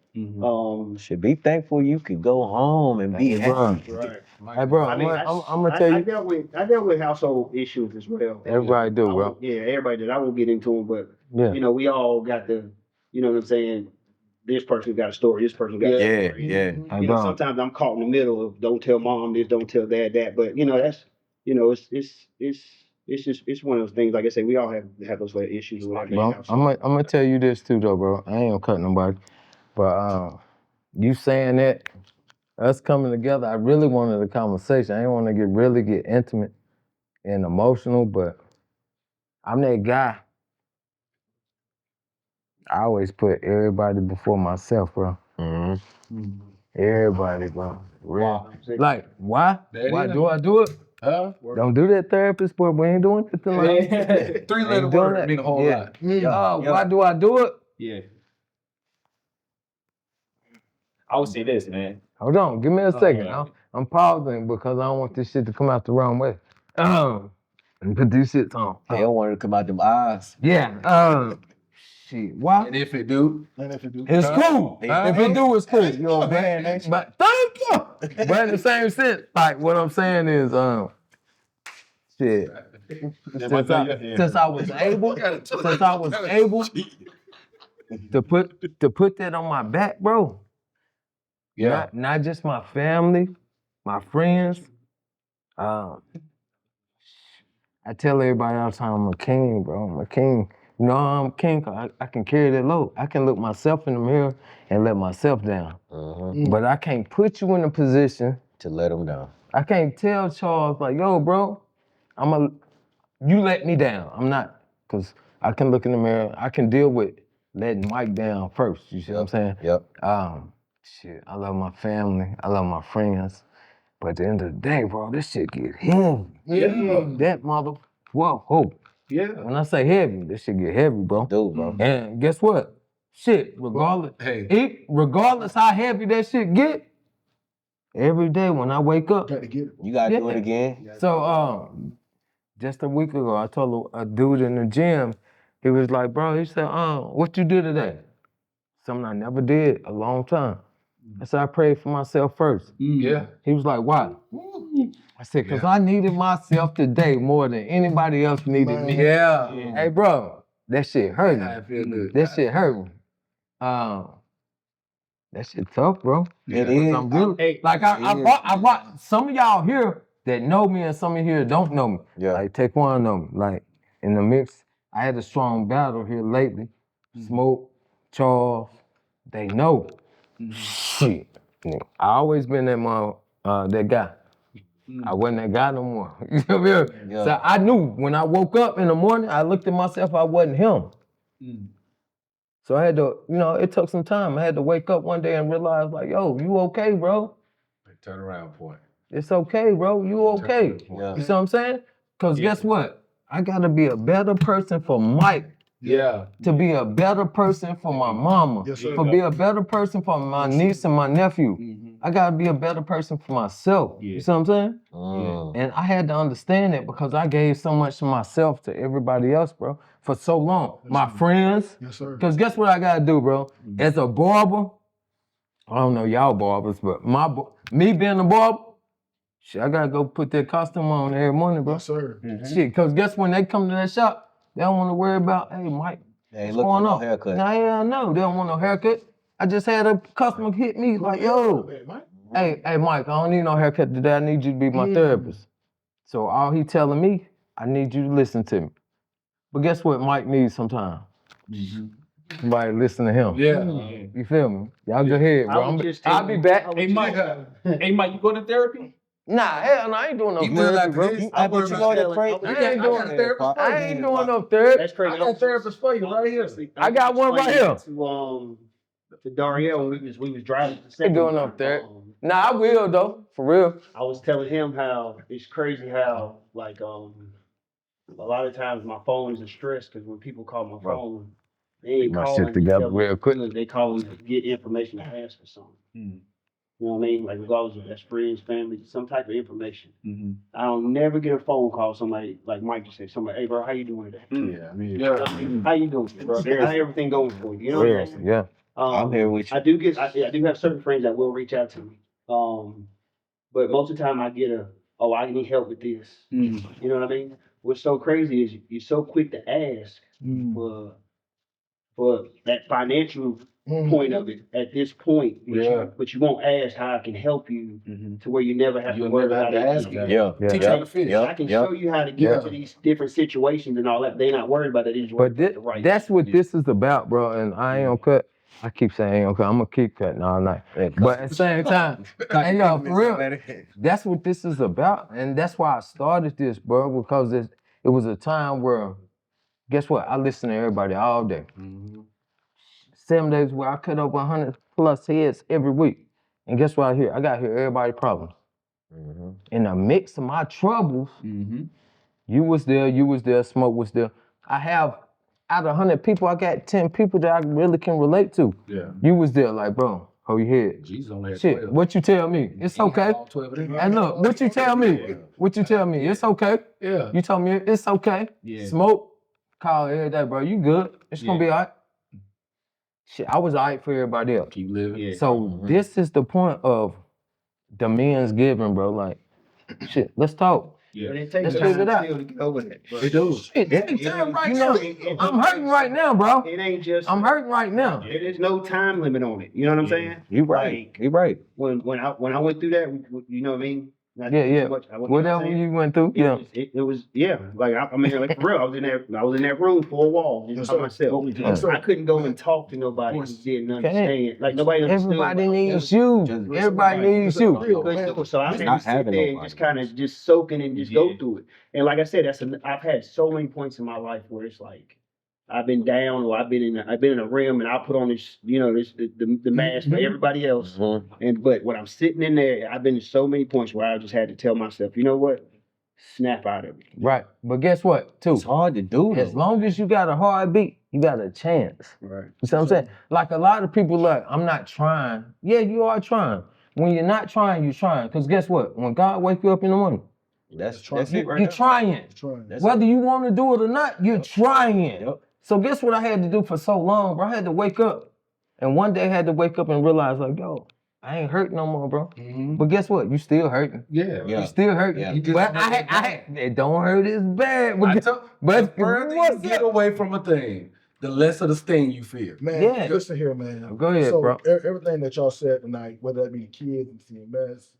Should be thankful you could go home and be happy. Right. Hey, bro, I mean, I'm gonna tell I you. dealt with household issues as well. Everybody do, bro. Yeah, everybody did. I won't get into them, but Yeah. you know, we all got you know what I'm saying? This person got a story. This person got a story. Hey, You know, bro. sometimes I'm caught in the middle of don't tell mom this, don't tell dad that. But you know, that's you know, it's one of those things. Like I say, we all have those little issues. Or whatever. Bro, I'm gonna tell you this too, though, bro. I ain't gonna cut nobody, but you saying that, us coming together, I really wanted a conversation. I didn't want to really get intimate and emotional, but I'm that guy. I always put everybody before myself, bro. Everybody, bro. Real. Like, why? Why do I do it? Huh? Don't do that, therapist, but we ain't doing it tonight. 3-letter Ain't doing word that. mean a whole lot. Why do I do it? Yeah. I would say this, man. Hold on, give me a second. yeah. I'm pausing because I don't want this shit to come out the wrong way. And put these shits on. They don't want it to come out them eyes. Yeah. Shit. Why? And if it do, It's cool. If it do, it's cool. You know what I'm saying? But thank you. But in the same sense, like what I'm saying is, shit. Since I was able to put that on my back, bro. yeah. Not just my family, my friends. I tell everybody all the time I'm a king, bro. I'm a king. You know I'm a king 'cause I can carry that load. I can look myself in the mirror and let myself down. But I can't put you in a position To let them down. I can't tell Charles like, yo, bro, you let me down. I'm not, cause I can look in the mirror. I can deal with letting Mike down first. You see what I'm saying? Yep. Shit, I love my family. I love my friends. But at the end of the day, bro, this shit get heavy. Yeah. That whoa. Yeah. When I say heavy, this shit get heavy, bro. Dude, bro. And guess what? Shit, regardless, Hey. regardless how heavy that shit get, every day when I wake up, Got to get it. You gotta do it again. So just a week ago, I told a dude in the gym, he was like, bro, he said, what you did today? Something I never did a long time. I said, I prayed for myself first. Yeah. He was like, why? I said, because I needed myself today more than anybody else needed me. Yeah. Hey, bro, that shit hurt me. I feel good. That shit hurt me. That shit tough, bro. It is. I'm really, like I brought some of y'all here that know me and some of you here don't know me. Yeah. Like take one of them. Like in the mix, I had a strong battle here lately. Smoke, Charles, they know. Shit. I always been that guy. I wasn't that guy no more. You know what I mean? Yeah. So I knew when I woke up in the morning, I looked at myself, I wasn't him. So I had to, it took some time. I had to wake up one day and realize, like, yo, you okay, bro? Turn around point. It's okay, bro. You okay. Yeah. You see what I'm saying? Because guess what? I got to be a better person for Mike, Yeah. to be a better person for my mama, Yes, sir. to be a better person for my niece and my nephew. I got to be a better person for myself. You see what I'm saying? And I had to understand it because I gave so much to myself to everybody else, bro, for so long. My friends. Yes, sir. Because guess what I got to do, bro? As a barber, I don't know y'all barbers, but me being a barber, shit, I got to go put that costume on every morning, bro. Yes, sir. Shit, because guess when they come to that shop, they don't want to worry about, hey, Mike, They ain't what's looking going for no on? haircut. Nah, yeah, no, they don't want no haircut. I just had a customer hit me like, yo, hey, Mike, I don't need no haircut today. I need you to be my therapist. So all he telling me, I need you to listen to me. But guess what Mike needs sometimes? Somebody listen to him. Yeah. You feel me? Y'all go ahead, I bro. was just I'll telling- be back. Hey Mike, you going to therapy? Nah, hell no, I ain't doing no You will therapy, after bro. this. I bet you know that telling- crazy. I ain't doing therapist. I ain't doing no therapy. That's crazy. I got a therapist for you right here. I got one right here. To Dariel when we was driving. I ain't doing no therapy. Nah, I will though, for real. I was telling him how it's crazy how like a lot of times my phone is stressed because when people call my phone, they ain't My calling shit to together tell real me, quick. they calling to get information to ask for something. You know what I mean? Like regardless if that's friends, family, some type of information. I'll never get a phone call somebody like Mike just said, somebody, hey bro, how you doing today? Yeah, I mean, How you doing, bro? How everything going for you? You know what I'm saying? Yeah. I'm here with you. I do have certain friends that will reach out to me. But most of the time I get I need help with this. You know what I mean? What's so crazy is you're so quick to ask for that financial point of it at this point, but you won't ask how I can help you to where you never have to You'll worry never have about to it. ask you. Yeah. Teach how to fish. I can show you how to get into these different situations and all that. They're not worried about that. They just worried But about the right. that's what this is about, bro. And I ain't gonna cut. I keep saying I ain't gonna cut. I'm gonna keep cutting all night. But at the same time, and yo, for real, that's what this is about. And that's why I started this, bro, because it was a time where, guess what? I listen to everybody all day. 7 days where I cut over 100 plus heads every week. And guess what I hear? I got to hear everybody's problems. In the mix of my troubles, you was there, Smoke was there. I have, out of 100 people, I got 10 people that I really can relate to. Yeah. You was there, like, bro, hold your head. Jesus only had Shit, 12. what you tell me? It's okay. All 12 of them. And look, what you tell me? What you tell me? It's okay. Yeah. You told me it's okay. Yeah. Smoke, call every day, bro. You good. It's gonna be all right. Shit, I was all right for everybody else. Keep living. Yeah. So this is the point of the men's giving, bro. Like, shit, let's talk. But it takes Let's time figure it out. still to get over that. Bro. It does. Shit, take time right now. I'm hurting right now, bro. It ain't just. I'm hurting right now. There is no time limit on it. You know what I'm saying? You right. Like, You right. when I went through that, you know what I mean? Not Yeah. too much. I wasn't Whatever saying. you went through, It was yeah. Like I mean, like for real, I was in that room for a wall just Yes, by sir. myself. Yes, sir. I couldn't go and talk to nobody who didn't Can't. understand. Like nobody understood. Everybody what I was needs doing. you. Everybody needs you. Couldn't do it. So I had Not to sit having there and nobody. just kind of just soak in and just go through it. And like I said, I've had so many points in my life where it's like I've been down or I've been in a rim and I put on this, the mask for everybody else. But when I'm sitting in there, I've been in so many points where I just had to tell myself, you know what? Snap out of it. Right. But guess what, too? It's hard to do As though. long as you got a heartbeat, you got a chance. Right. You see what I'm saying? Like a lot of people like, I'm not trying. Yeah, you are trying. When you're not trying, you're trying. Because guess what? When God wakes you up in the morning, That's it you're right there. trying. That's Whether it. you want to do it or not, you're trying. Yep. So guess what I had to do for so long, bro? I had to wake up. And one day I had to wake up and realize, like, yo, I ain't hurt no more, bro. But guess what? You still hurting. Yeah. Yeah. You still hurting. Yeah. You just But hurt it don't hurt as bad. the But further you what's get up? away from a thing, the less of the sting you feel. Man, Yeah. listen here, man. Go ahead, so bro. Everything that y'all said tonight, whether that be the kids and CMS,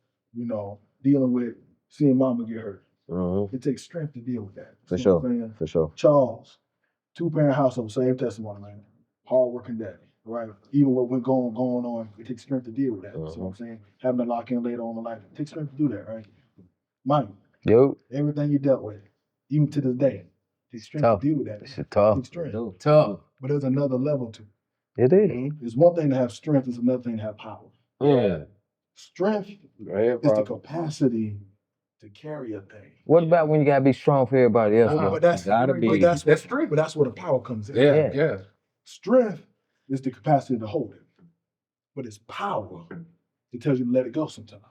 dealing with seeing mama get hurt, it takes strength to deal with that. For You know what sure. I'm saying? For sure. Charles, 2-parent household, same testimony, man. Hard-working daddy, right? Even what went going on, it takes strength to deal with that. You know what I'm saying? Having to lock in later on in life, it takes strength to do that, right? Mike, Yo, everything you dealt with, even to this day, it takes strength tough. to deal with that. It's It tough. takes strength. Tough. But there's another level to it. It is. It's one thing to have strength, it's another thing to have power. Yeah. Strength is the capacity to carry a thing. What about when you gotta be strong for everybody else, bro? But that's gotta be. That's That's strength. But that's where the power comes in. Yeah. Strength is the capacity to hold it, but it's power that tells you to let it go sometimes.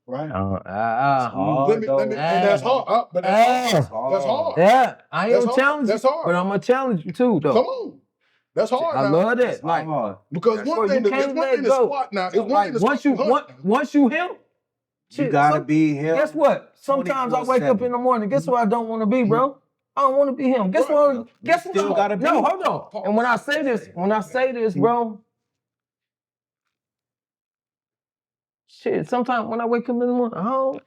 Right? hard, Let me, and that's hard. But that's hard. Yeah, I ain't That's gonna hard. challenge you, That's hard. but I'm gonna challenge you too, though. Come on. That's hard. I now. love that. Like, Because bro, one thing you to can't let to go. squat now. It's one Like, thing to once squat. once you him, You shit, gotta be him. Guess what? Sometimes I wake up 24/7. in the morning. Guess what I don't want to be, bro? I don't want to be him. Guess what? Guess what? still gotta be. No, hold on. And when I say this, bro, shit. Sometimes when I wake up in the morning, oh,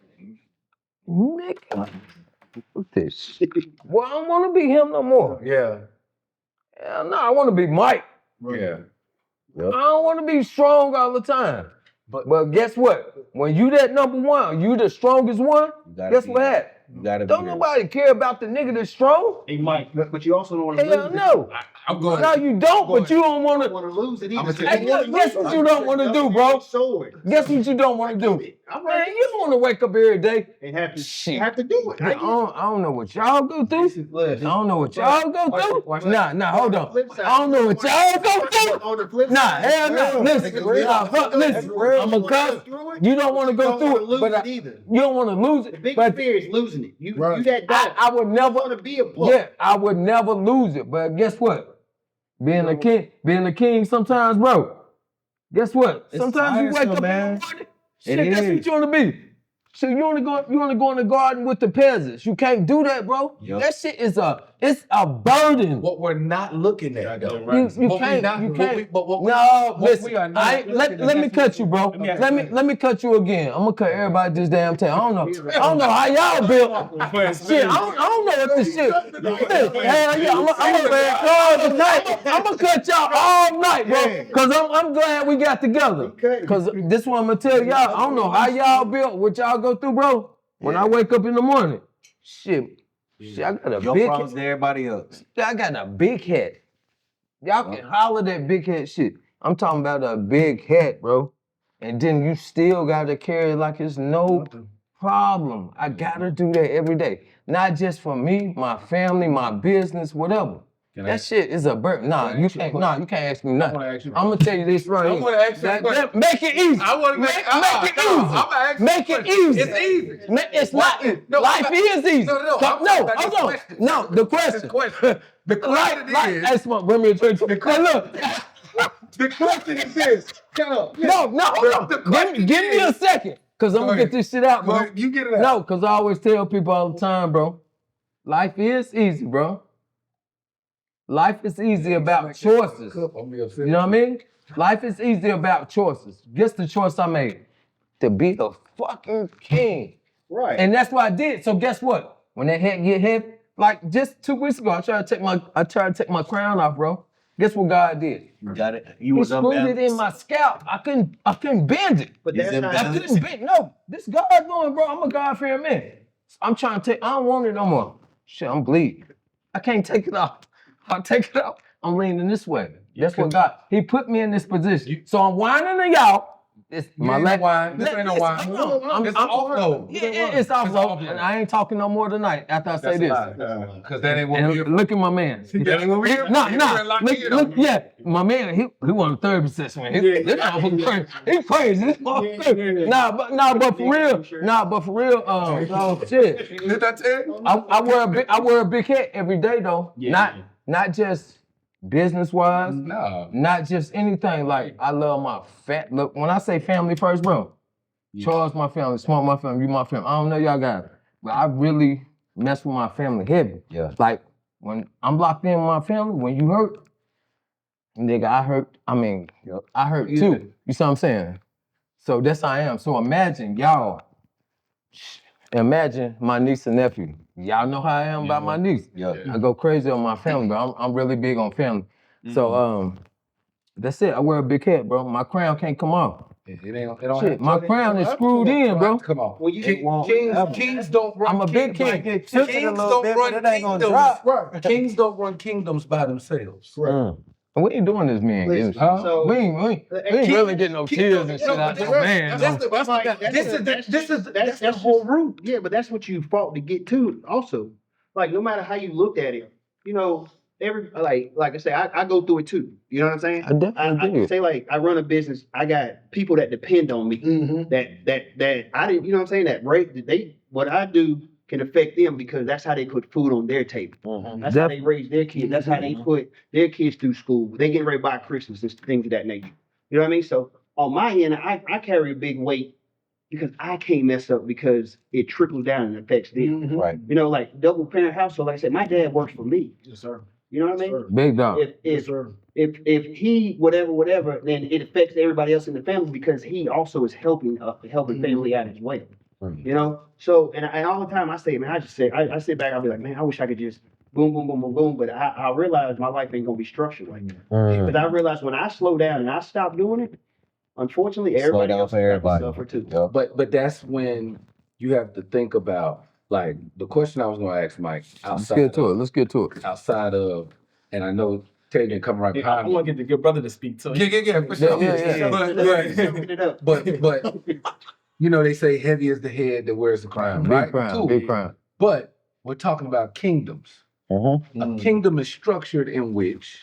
nigga, look at this shit. Well, I don't want to be him no more. Yeah. Hell no, I want to be Mike. Yeah. I don't want to be strong all the time. But guess what? When you that number one, you the strongest one, gotta guess be what there. happened? You gotta be Don't there. nobody care about the nigga that's strong. Hey Mike, but you also don't want to Hell lose it. no. I'm going. No, you don't, but you don't You want don't to. want to lose it either. Hey, guess what you don't want to do, bro? Guess what you don't want to do? I'm Man, right you don't want to wake up every day. and have to Shit. have to do it. I don't know what y'all go through. I don't know what y'all go through. Nah, hold on. I don't know what y'all go through. On the flip Nah, side, hell no. Listen, listen. I'm a cuss. You don't want to go through it, but either. you don't want to lose The it. biggest But fear is losing it. You Right. that dog. I would never. want to be a punk. Yeah, I would never lose it. But guess what? Being a king sometimes, bro. Guess what? It's Sometimes you wake tiresome, up man. in the morning. It Shit, guess is. what you want to be? So you want to go in the garden with the peasants. You can't do that, bro. Yup. That shit is a burden. What we're not looking at, though. You What we can't. not- You what can't. we- but what we- No, what listen. we are not I ain't, looking at, let me that's cut what- you, bro. let me ask Let you me this. let me cut you again. I'm gonna cut everybody this damn time. I don't know how y'all built. Shit, I don't know what this shit. Hell yeah, I'm a red card tonight. I'm gonna cut y'all all night, bro. Cause I'm glad we got together. Cause this one I'm gonna tell y'all. I don't know how y'all built, what y'all go through, bro. When I wake up in the morning, shit, I got a Your big problems to everybody else. I got a big head. Y'all can holler that big head shit. I'm talking about a big head, bro. And then you still gotta carry it like it's no problem. I gotta do that every day. Not just for me, my family, my business, whatever. Can I That ask- shit is a burden. Nah, Can I you ask you a can't. question? Nah, you can't ask me I nothing. want to ask you. I'm gonna tell you this right I here. want to ask you a question. Make it easy. I want to make it easy. I'm gonna ask you Make a it question. easy. It's easy. It's not. No, Life is easy. No, No, I'm talking about this hold on. question. No, the question. The question is. Hey, smoke, bring me a drink. Hey, look. The question is this. Shut up. No, hold on. The question Give me a is- second, cause I'm Go gonna get ahead. this shit out, Go bro. ahead, you get it out. No, cause I always tell people all the time, bro. Life is easy, bro. Life is easy about choices. You know what I mean? Life is easy about choices. Guess the choice I made. to be the fucking king. Right. And that's what I did. So guess what? When that head get heavy, like just 2 weeks ago, I tried to take my crown off, bro. Guess what God did? You got it. You He was screwed it in unbalanced. my scalp. I couldn't bend it. But I couldn't bend. No, this God doing, bro. I'm a God-fearing man. I'm trying to take. I don't want it no more. Shit, I'm bleeding. I can't take it off. I'll take it off. I'm leaning this way. That's what God. He put me in this position. So I'm whining to y'all. It's my ain't no whine. This Listen, ain't no whine. It's offload. It's offload. And I ain't talking no more tonight after I say this. Because that ain't what And we here for. look at my man. That ain't what we here for. Nah. Look, yeah, my man, he won the third possession, man. This motherfucker crazy. He crazy. This motherfucker. But for real, shit. Did I tell you? I wear a big hat every day though. Not just business wise. No. Not just anything. Like I love my look, when I say family first, bro. Charles my family, Smoke my family, you my family. I don't know y'all guys, but I really mess with my family heavy. Yeah. Like when I'm locked in with my family, when you hurt, nigga, I hurt. I mean, I hurt too. You see what I'm saying? So that's how I am. So imagine y'all. Imagine my niece and nephew. Y'all know how I am about my niece. Yeah. I go crazy on my family, but I'm really big on family. So that's it. I wear a big hat, bro. My crown can't come off. It don't Shit, my crown is screwed in, bro. Come on. Well, you Kings don't run. I'm a big king. Kings don't run kingdoms. Kings don't run kingdoms by themselves. We ain't doing this, man. Listen, Huh? so- we ain't really getting no tears and shit out there, man. That's the whole root. Yeah, but that's what you fought to get to also. Like, no matter how you looked at it, you know, like I say, I go through it too. You know what I'm saying? I definitely do. Say like I run a business, I got people that depend on me. That I didn't, you know what I'm saying? That what I do can affect them because that's how they put food on their table. That's how they raise their kids. That's how they put their kids through school. They getting ready to buy Christmas and things of that nature. You know what I mean? So on my end, I carry a big weight because I can't mess up because it trickles down and affects them. Right. You know, like double parent household. Like I said, my dad works for me. Yes, sir. You know what I mean? Big dog. Yes, sir. If he whatever, then it affects everybody else in the family because he also is helping family out as well. You know, so and all the time I say, man, I sit back, I'll be like, man, I wish I could just boom, boom, boom, boom, boom, but I realize my life ain't gonna be structured like that. Because I realize when I slow down and I stop doing it, unfortunately, everybody else suffer too. Yeah. But that's when you have to think about like the question I was going to ask Mike. Let's get to it. Outside of, and I know Taylor come right I behind me. want to get the good brother to speak to. Yeah, for sure. Soaking it up. But you know they say heavy is the head that wears the crown, right? Big crown. But we're talking about kingdoms. A kingdom is structured in which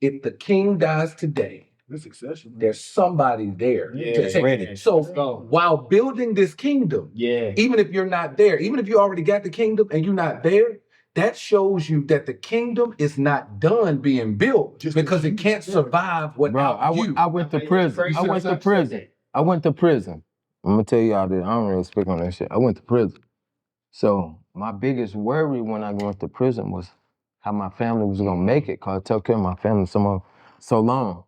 if the king dies today, This succession. there's somebody there to take ready. it. So while building this kingdom, even if you're not there, even if you already got the kingdom and you're not there, that shows you that the kingdom is not done being built because it can't survive without you. I went to prison. I went to prison. I'm gonna tell y'all this. I don't really speak on that shit. I went to prison. So my biggest worry when I went to prison was how my family was gonna make it, cause I took care of my family so long.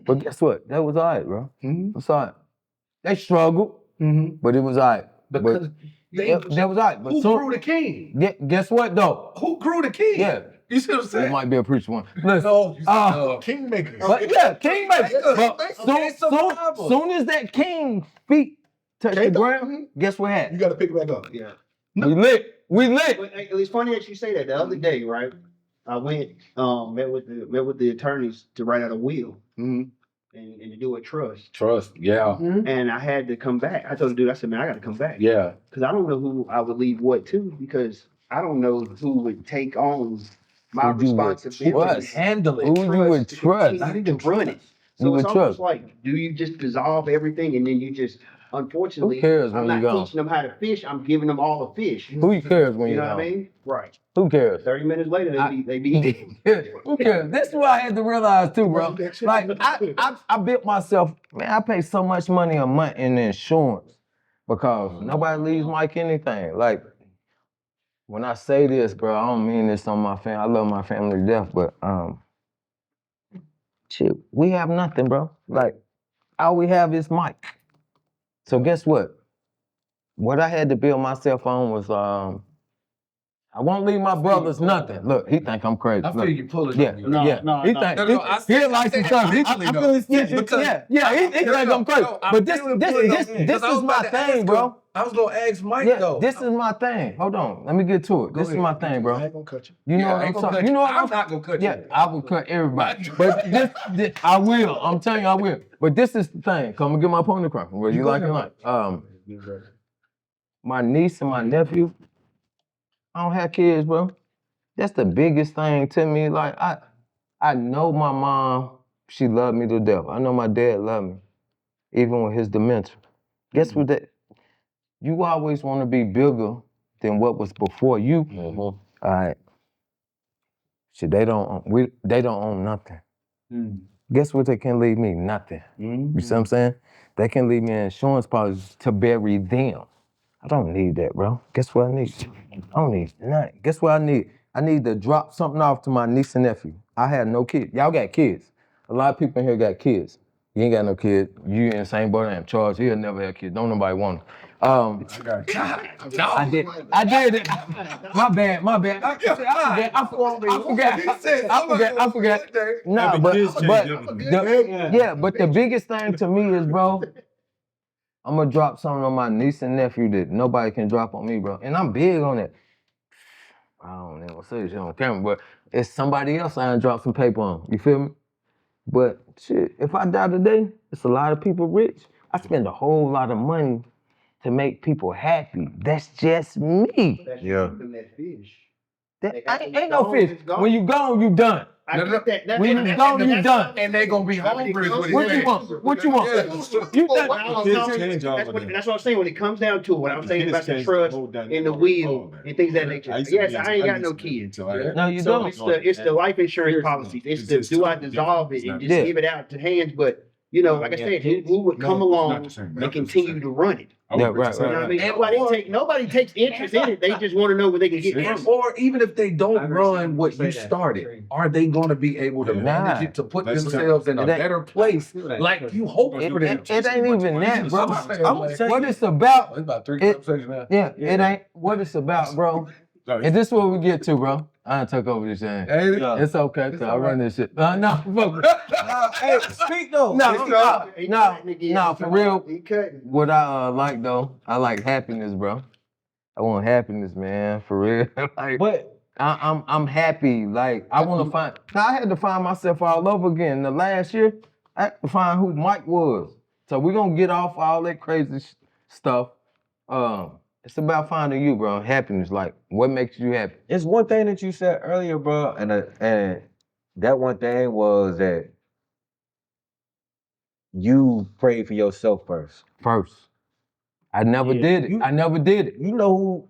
But guess what? That was all right, bro. It was all right. They struggled, but it was all right. Because that was all right. But who grew the king? Guess what though? Who grew the king? Yeah. You see what I'm It saying? might be a preacher one. Listen, Kingmaker. but yeah, kingmaker. But survival. soon as that king's feet touch the ground, guess what You happened? got to pick it back up. Yeah. We lit. But it's funny that you say that. The other day, right? I went met with the attorneys to write out a will and to do a trust. Trust, yeah. And I had to come back. I told the dude, I said, man, I got to come back. Yeah. Because I don't know who I would leave what to because I don't know who would take on my Who you would responsibility. trust. Handle it. Who you would to trust? continue to run it. You So would it's almost trust. like, do you just dissolve everything and then you just, unfortunately, Who cares when I'm you not gone? teaching them how to fish. I'm giving them all the fish. Who cares when You you're know what I gone? mean? Right. Who cares? 30 minutes later, they be eating. Who cares? This is what I had to realize too, bro. Like I built myself, man, I pay so much money a month in insurance because nobody leaves Mike anything. Like when I say this, bro, I don't mean this on my family. I love my family to death, but shit, we have nothing, bro. Like all we have is Mike. So guess what? What I had to build myself on was I won't leave my brothers nothing. Look, he think I'm crazy. I feel Look. you pulling Yeah, on me. No, yeah. no, He no. think I he like some stuff. I feel his because he think I'm crazy. But this Because I was is my about to thing, ask bro. him. I was gonna ask Mike Yeah, though. this is my thing. Hold on, let me get to it. Go This is ahead. my thing, I bro. ain't gonna cut you. You know Yeah, what I I'm ain't gonna talking. cut You know what I'm not gonna cut Yeah, you. I will cut everybody. But this, I will. I'm telling you, I will. But this is the thing. Come and get my point across. Whether you go like it or ahead, not. My niece and my nephew. I don't have kids, bro. That's the biggest thing to me. Like I know my mom, she loved me to death. I know my dad loved me, even with his dementia. Guess what? That you always want to be bigger than what was before you. All right. Shit, they don't own nothing. Guess what? They can leave me nothing. You see what I'm saying? They can leave me an insurance policy to bury them. I don't need that, bro. Guess what I need? I don't need nothing. Guess what I need? I need to drop something off to my niece and nephew. I had no kids. Y'all got kids. A lot of people in here got kids. You ain't got no kids. You in the same boat I am. Charles, he'll never have kids. Don't nobody want them. I did it. My bad. I forgot. Nah, but the biggest thing to me is, bro, I'm gonna drop something on my niece and nephew that nobody can drop on me, bro. And I'm big on it. I don't know say this on camera, but it's somebody else I done drop some paper on. You feel me? But shit, if I die today, it's a lot of people rich. I spend a whole lot of money to make people happy. That's just me. Yeah. That fish. Ain't no fish. When you gone, you done. I get that. When you gone, you done. And they gonna be hungry. What you want? What you want? You think? That's what I'm saying. When it comes down to it, what I'm saying about the trust and the will and things of that nature. Yes, I ain't got no kids. No, you So don't. it's the life insurance policies. It's the do I dissolve it and just give it out to hands? But you know, like I said, who would come along and continue to run it? Yeah, right. You know what I mean? Nobody takes interest in it. They just want to know where they can get from. Or even if they don't run what you started, are they gonna be able to manage it to put themselves in a better place like you hope for them? It ain't even that, bro. What it's about. It's about 3 conversations now. Yeah, it ain't what it's about, bro. And this is what we get to, bro. I took over this thing. It's okay, cause I run this shit. No, fuck. Hey, speak though. No, for real. What I like though, I like happiness, bro. I want happiness, man, for real. Like, But I'm happy. Like I want to find. I had to find myself all over again. The last year, I had to find who Mike was. So we're gonna get off all that crazy stuff. It's about finding you, bro. Happiness. Like what makes you happy? it's one thing that you said earlier, bro, and that one thing was that you prayed for yourself first. First. I never did it. I never did it. You know who?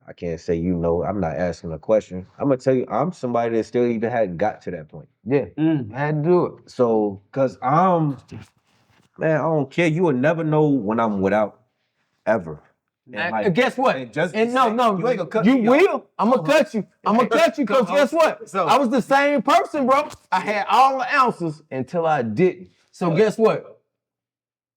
I can't say you know. I'm not asking a question. I'm gonna tell you, I'm somebody that still even hadn't got to that point. Yeah, I had to do it. So, cause man, I don't care. You will never know when I'm without, ever. And guess what? and just- And no, you ain't gonna cut you me off. will. I'm gonna cut you. I'm gonna cut you because guess what? So- I was the same person, bro. I had all the ounces until I didn't. So guess what?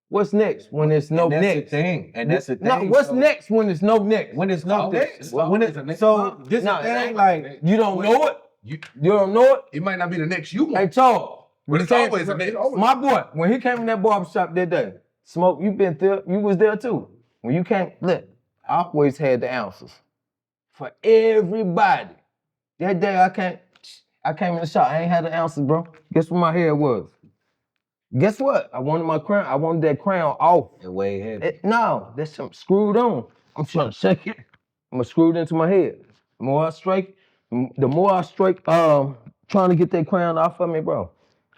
What's next when there's no And that's next? the thing. And that's the thing. No, what's So, next when there's no next? When it's no next. When it, next. so this No, is the thing. Like you don't know it. You, You don't know it. it might not be the next you Hey, want, Charles. but it's always a next. My boy, when he came in that barbershop that day, Smoke, you been there, you was there too. When you came, look, I always had the ounces for everybody. That day I came in the shop, I ain't had the ounces, bro. Guess what my hair was? Guess what? I wanted my crown, I wanted that crown off. the way ahead. No, that's something screwed on. I'm trying to shake it. I'm gonna screw it into my head. The more I strike, trying to get that crown off of me, bro.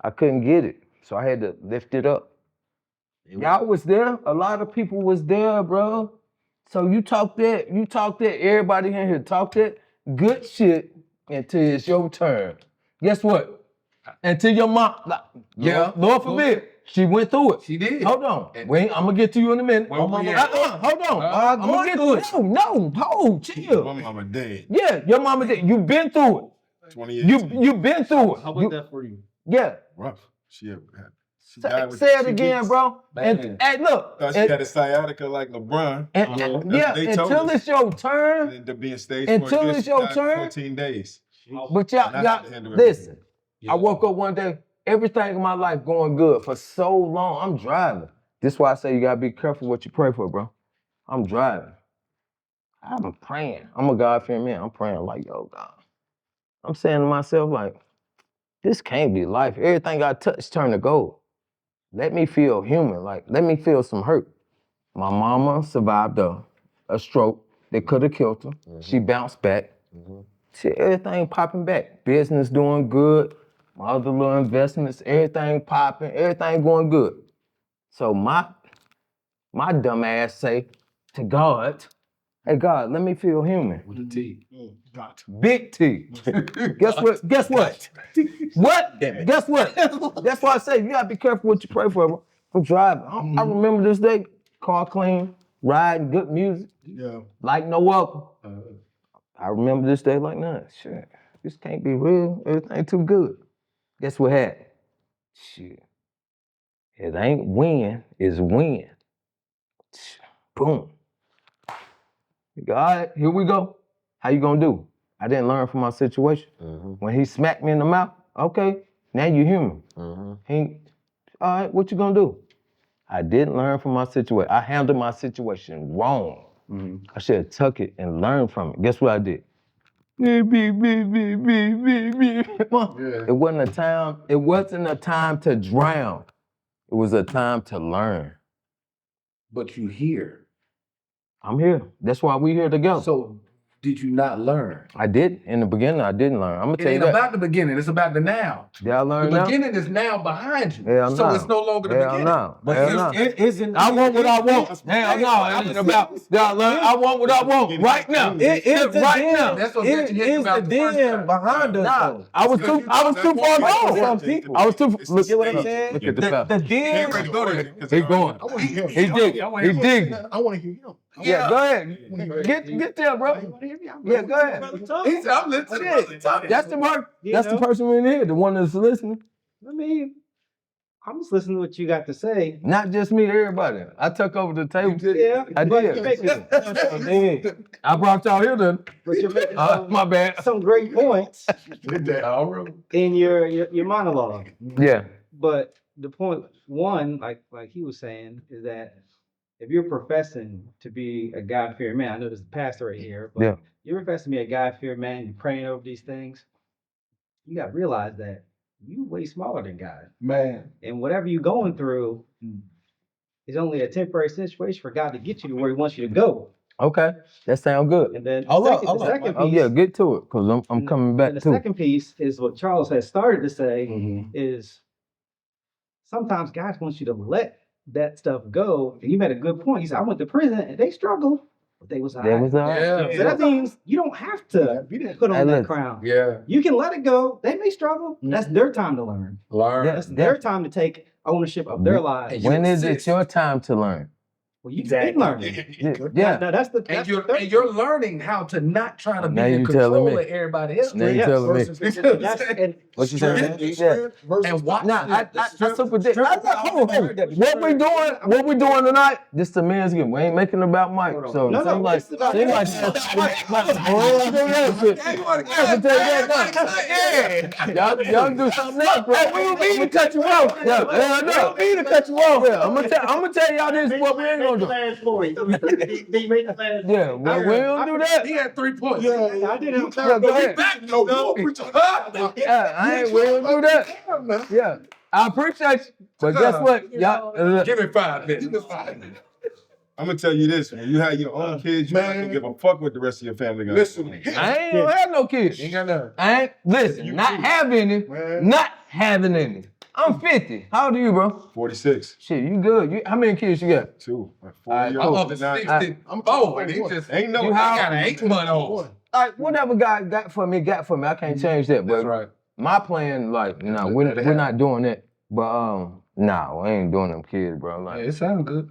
I couldn't get it. So I had to lift it up. Y'all was there. A lot of people was there, bro. So you talk that, everybody in here talk that good shit until it's your turn. Guess what? Until your mom, Lord forbid, she went through it. She did. Hold on. Wait, I'm gonna get to you in a minute. Well, Hold yeah. on. I'm gonna get to it. No, chill. My mama dead. Yeah, your mama did. You've been through it. 20 years. You've been through it. How was that for you? Yeah. Rough. She had Say it again, bro. And Man. hey, look. Thought she had a sciatica like LeBron. And, That's yeah, what they until told us. it's your And turn. ended up being stage Until 4. it's She your died in turn. 14 days. But And I y'all, had to handle everything. listen. I woke up one day, everything in my life going good for so long. I'm driving. This is why I say you gotta be careful what you pray for, bro. I'm driving. I'm praying. I'm a God-fearing man. I'm praying like, yo, God. I'm saying to myself, like, this can't be life. Everything I touch turn to gold. Let me feel human. Like, let me feel some hurt. My mama survived a stroke that could have killed her. She bounced back. See, everything popping back. Business doing good. My other little investments, everything popping, everything going good. So my dumb ass say to God, hey God, let me feel human. With the T. Big T. Guess what? Guess what? What? Guess what? That's why I say you gotta be careful what you pray for. Bro. I'm driving. I remember this day, car clean, riding, good music, Yeah. like no other. I remember this day like, nah, shit, this can't be real. Everything too good. Guess what happened? Shit, it ain't win, it's win. Boom. All right, here we go. How you gonna do? I didn't learn from my situation. When he smacked me in the mouth, okay, now you human. All right, what you gonna do? I didn't learn from my situation. I handled my situation wrong. I should have took it and learned from it. Guess what I did? It wasn't a time. It wasn't a time to drown. It was a time to learn. But you here. I'm here. That's why we here together. So did you not learn? I did. In the beginning, I didn't learn. I'm gonna It tell you ain't that. about the beginning, it's about the now. Did I learn The now? beginning is now behind you. Hell so no. it's no longer the Hell beginning. no. But Hell no. isn't I want what I want. Hell no. It ain't about. Did I learn? I want what I want right now. Is the right now. That's what got you hit is about the the first den time. behind us Nah, though? I was too far gone. Some people. I was too. Look, Get what I'm saying? Look at the fella. The den. He going. I want to hear him. He digging. He digging. I want to hear him. Yeah, go ahead. Get there, bro. Yeah, go ahead. He said, I'm listening. Shit. That's the person in here, the one that's listening. I mean, I'm just listening to what you got to say. Not just me, everybody. I took over the table. Yeah, I but did. you're making, I brought y'all here then. but you're making My bad. some great points in your monologue. Yeah. But the point one, like he was saying, is that if you're professing to be a God-fearing man, I know there's a pastor right here, but Yeah. you're professing to be a God-fearing man, you're praying over these things, you got to realize that you way smaller than God. Man. And whatever you're going through is only a temporary situation for God to get you to where he wants you to go. Okay. That sounds good. And then the second Oh piece, yeah, get to it, cause I'm coming back and the too. second piece is what Charles has started to say is sometimes God wants you to let that stuff go. And you made a good point. He said, I went to prison and they struggled, but they was all That right. was all right. Yeah. So that means you don't have to put on that listen. crown. Yeah. You can let it go. They may struggle. That's their time to learn. Learn. Yeah. That's their time to take ownership of their lives. When is it your time to learn? Well, you can learn it. Yeah. Now, that's the And third you're learning how to not try to be Now in you telling control me. of everybody else. Now you telling me. and What you saying? Yeah. And watch Nah, I super dig. strength- Hold on. What we doing tonight? This the men's game. We ain't making it about Mike. So No, seem like it's about seem like y'all do something else, bro. We don't mean to cut you off. Yeah, we don't mean to cut you off. Yeah, I'm gonna tell y'all this is what we ain't gonna do. Yeah, well, we don't do that. He had 3 points. I didn't. Yeah, go ahead. Yeah, we don't do that. Yeah, I appreciate you, but guess what? Y'all, Give me 5 minutes. I'm gonna tell you this: when you have your own kids, you don't give a fuck what the rest of your family got. Listen, I ain't gonna have no kids. ain't got none. I ain't listen. Not having any. Not having any. I'm 50. How old are you, bro? 46. Shit, you good? How many kids you got? 2. Like 4 Alright, years I'm old. up at 64, and he just Ain't no. You he how- got an 8-month-old. All right, whatever God got for me, got for me. I can't change that. But That's right. my plan, like, no, we're not doing that. But nah, we ain't doing them kids, bro. Yeah, Like, it sounds good.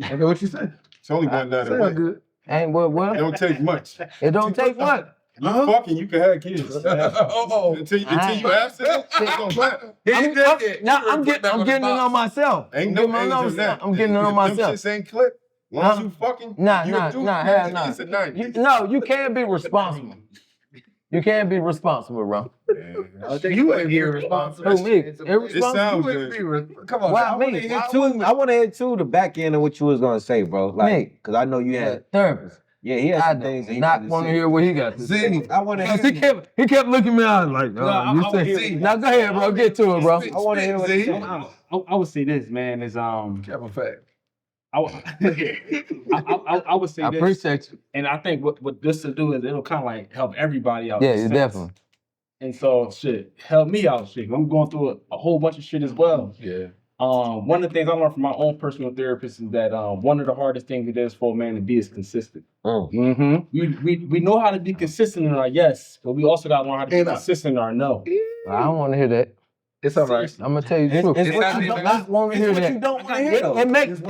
Okay, what you say? It's only going down the way. Sound good. ain't what? It don't take much. It don't take much. You fucking, you can have kids. Oh, Until you abstinent, it's gonna clap. I'm getting it on myself. Ain't no age on that. I'm getting it on Them myself. shits ain't clip. Long as you fucking, Nah, do hell nah. it's a 90. No, you can't be responsible. You can't be responsible, bro. you ain't irresponsible. Who, me? It Irresponsible? sounds good. Come on. Why now. me? I want to hear too the back end of what you was gonna say, bro. Like, Me. cause I know you had. Therapist. Yeah, he had I some things. do not want to hear what he got to say. See, I want to Because hear. he kept looking at me out like, you say. Now go ahead, bro. Get to it, bro. I want to hear what he said. I would say this, man, is Kevin fact. I would say I this, appreciate you. and I think what this will do is it'll kind of like help everybody out. Yeah, in a you sense. definitely. And so, shit, help me out, shit. I'm going through a whole bunch of shit as well. Yeah. One of the things I learned from my own personal therapist is that one of the hardest things it is for a man to be is consistent. Mm-hmm. We know how to be consistent in our yes, but we also got to learn how to be consistent in our no. I don't want to hear that. It's all right. I'm gonna tell you the truth. It's what you don't want to hear that. you don't want to hear. though. It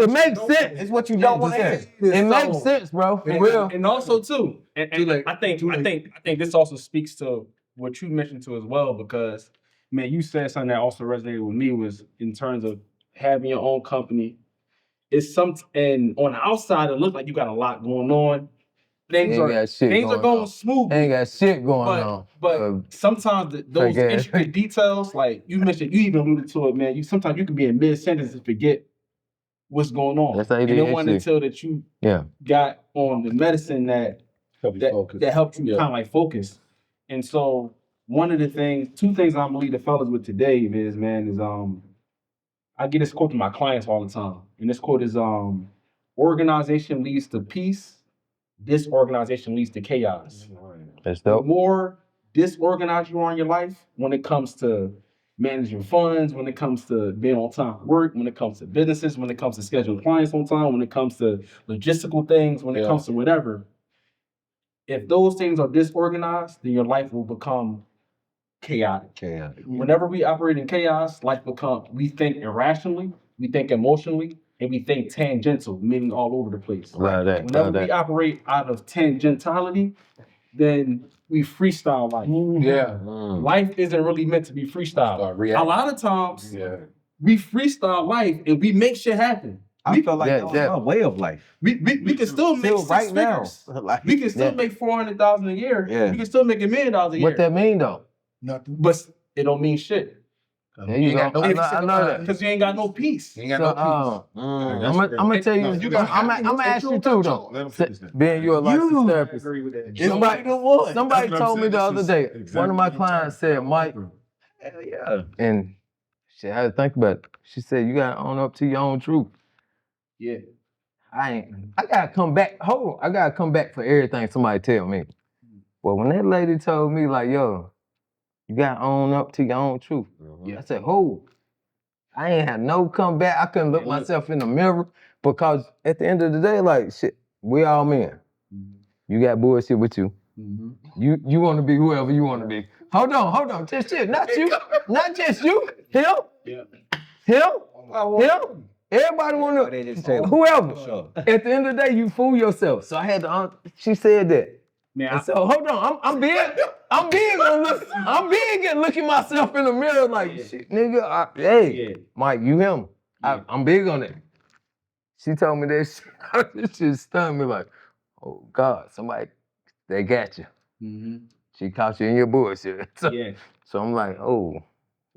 makes sense. It's what you don't want to hear. It makes sense, bro. For real. And also too, and I think this also speaks to what you mentioned too as well, because man, you said something that also resonated with me was in terms of having your own company. It's and on the outside it looks like you got a lot going on. Things are going smooth. Ain't got shit going on. But sometimes those intricate details, like you mentioned, you even alluded to it, man. Sometimes you can be in mid sentence and forget what's going on. That's how and it wasn't until that you got on the medicine that helped you kind of like focus. And so two things I'm gonna leave the fellas with today is I get this quote from my clients all the time, and this quote is organization leads to peace. Disorganization leads to chaos. That's The dope. more disorganized you are in your life when it comes to managing funds, when it comes to being on time for work, when it comes to businesses, when it comes to scheduling clients on time, when it comes to logistical things, when it comes to whatever. If those things are disorganized, then your life will become chaotic. Whenever we operate in chaos, we think irrationally, we think emotionally, and we think tangential, meaning all over the place. Whenever we operate out of tangentiality, then we freestyle life. Yeah. Life isn't really meant to be freestyle. A lot of times, we freestyle life and we make shit happen. I feel like that's my way of life. We can still make six figures. We can still make $400,000 a year. Yeah. We can still make $1 million a year. What that mean though? Nothing. But it don't mean shit. There you go. I know that. Because you ain't got no peace. You ain't got no peace. I'm gonna tell you. I'm gonna ask you too though. Being you a licensed therapist. Agree with that. Somebody told me the other day. One of my clients said, Mike, Hell yeah. and she had to think about it. She said, you gotta own up to your own truth. Yeah. I gotta come back. Hold on. I gotta come back for everything somebody tell me. Well, when that lady told me, like, yo, you gotta own up to your own truth. I said, I ain't had no comeback. I couldn't look myself in the mirror because at the end of the day, like, shit, we all men. You got bullshit with you. You want to be whoever you want to be. Hold on. Just shit, not you. Not just you. Him. Him. Everybody want to, whoever. At the end of the day, you fool yourself. So I had to, she said that. Man, So hold on, I'm big at looking myself in the mirror like, shit, nigga, Mike, you him. I'm big on that. She told me that shit, this shit stunned me like, oh God, they got you. She caught you in your bullshit. So I'm like, oh,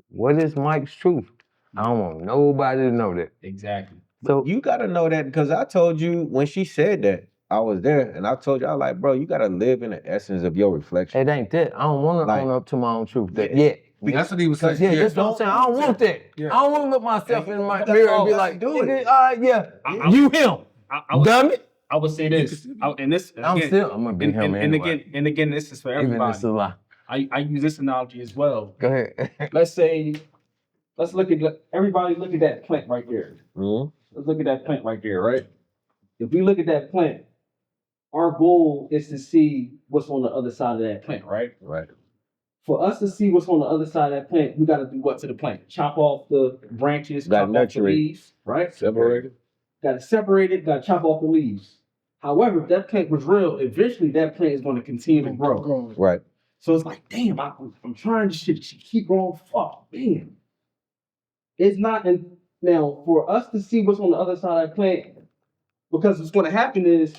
what is Mike's truth? I don't want nobody to know that. Exactly. So you gotta know that because I told you when she said that, I was there and I told you, I was like, bro, you gotta live in the essence of your reflection. It ain't that. I don't want to own up to my own truth yet. That's what he was saying. Yeah, that's what I'm saying. I don't want that. I don't want to look myself in my mirror and be like, do it. You him. Dummy. I would say this. I'm gonna be him anyway. And again, this is for everybody. Even this is a lie. I use this analogy as well. Go ahead. Let's everybody look at that plant right there. Let's look at that plant right there, right? If we look at that plant, our goal is to see what's on the other side of that plant, right? Right. For us to see what's on the other side of that plant, we got to do what to the plant? Chop off the branches, chop off the leaves, right? Separate it. Got to separate it, got to chop off the leaves. However, if that plant was real, eventually that plant is going to continue to grow. Growing. Right. So it's like, damn, I'm trying this shit. She keep growing. Fuck, man. It's not. And now for us to see what's on the other side of that plant, because what's going to happen is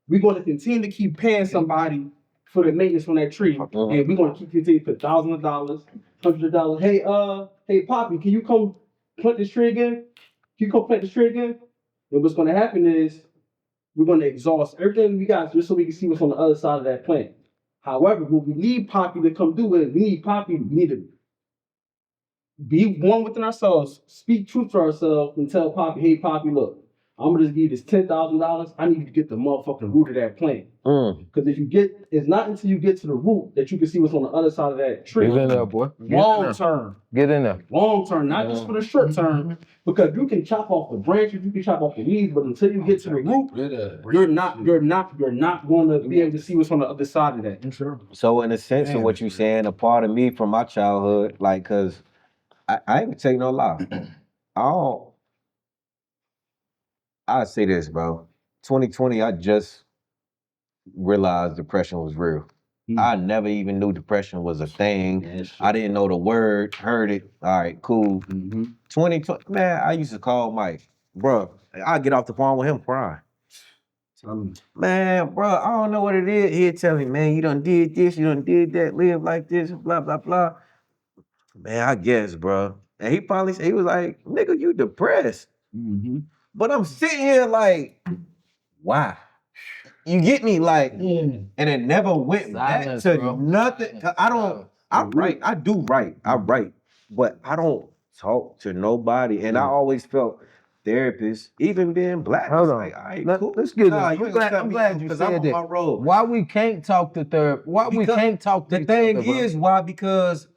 we're going to continue to keep paying somebody for the maintenance on that tree, and we're going to keep continue to put thousands of dollars, hundreds of dollars. Hey, Poppy, can you come plant this tree again? Can you come plant this tree again? And what's going to happen is we're going to exhaust everything we got just so we can see what's on the other side of that plant. However, what we need Poppy to come do is we need to be one within ourselves, speak truth to ourselves, and tell Poppy, hey, Poppy, look, I'm gonna just give you this $10,000. I need you to get the motherfucking root of that plant. Because it's not until you get to the root that you can see what's on the other side of that tree. Get in there, boy. Long term. Get in there. Long term, not just for the short term. Because you can chop off the branches, you can chop off the leaves, but until you get to the root, you're not going to be able to see what's on the other side of that. Sure. So in a sense of what you're saying, a part of me from my childhood, like, cause I ain't gonna tell you no lie. I'll say this, bro. 2020, I just realized depression was real. I never even knew depression was a thing. I didn't know the word, heard it. All right, cool. 2020, man, I used to call Mike, bro. I get off the phone with him crying. Man, bro, I don't know what it is. He'd tell me, man, you done did this, you done did that, live like this, blah, blah, blah. Man, I guess, bro. And he probably said, he was like, nigga, you depressed. But I'm sitting here like, why? You get me? Like, and it never went back to nothing. I write, I do write, I write, but I don't talk to nobody. And I always felt therapists, even being black. Hold on. Like, all right, cool. Let's get it. I'm glad you said that. I'm on my road. Why we can't talk to therapy? Why we can't talk to the thing other, is, why? Because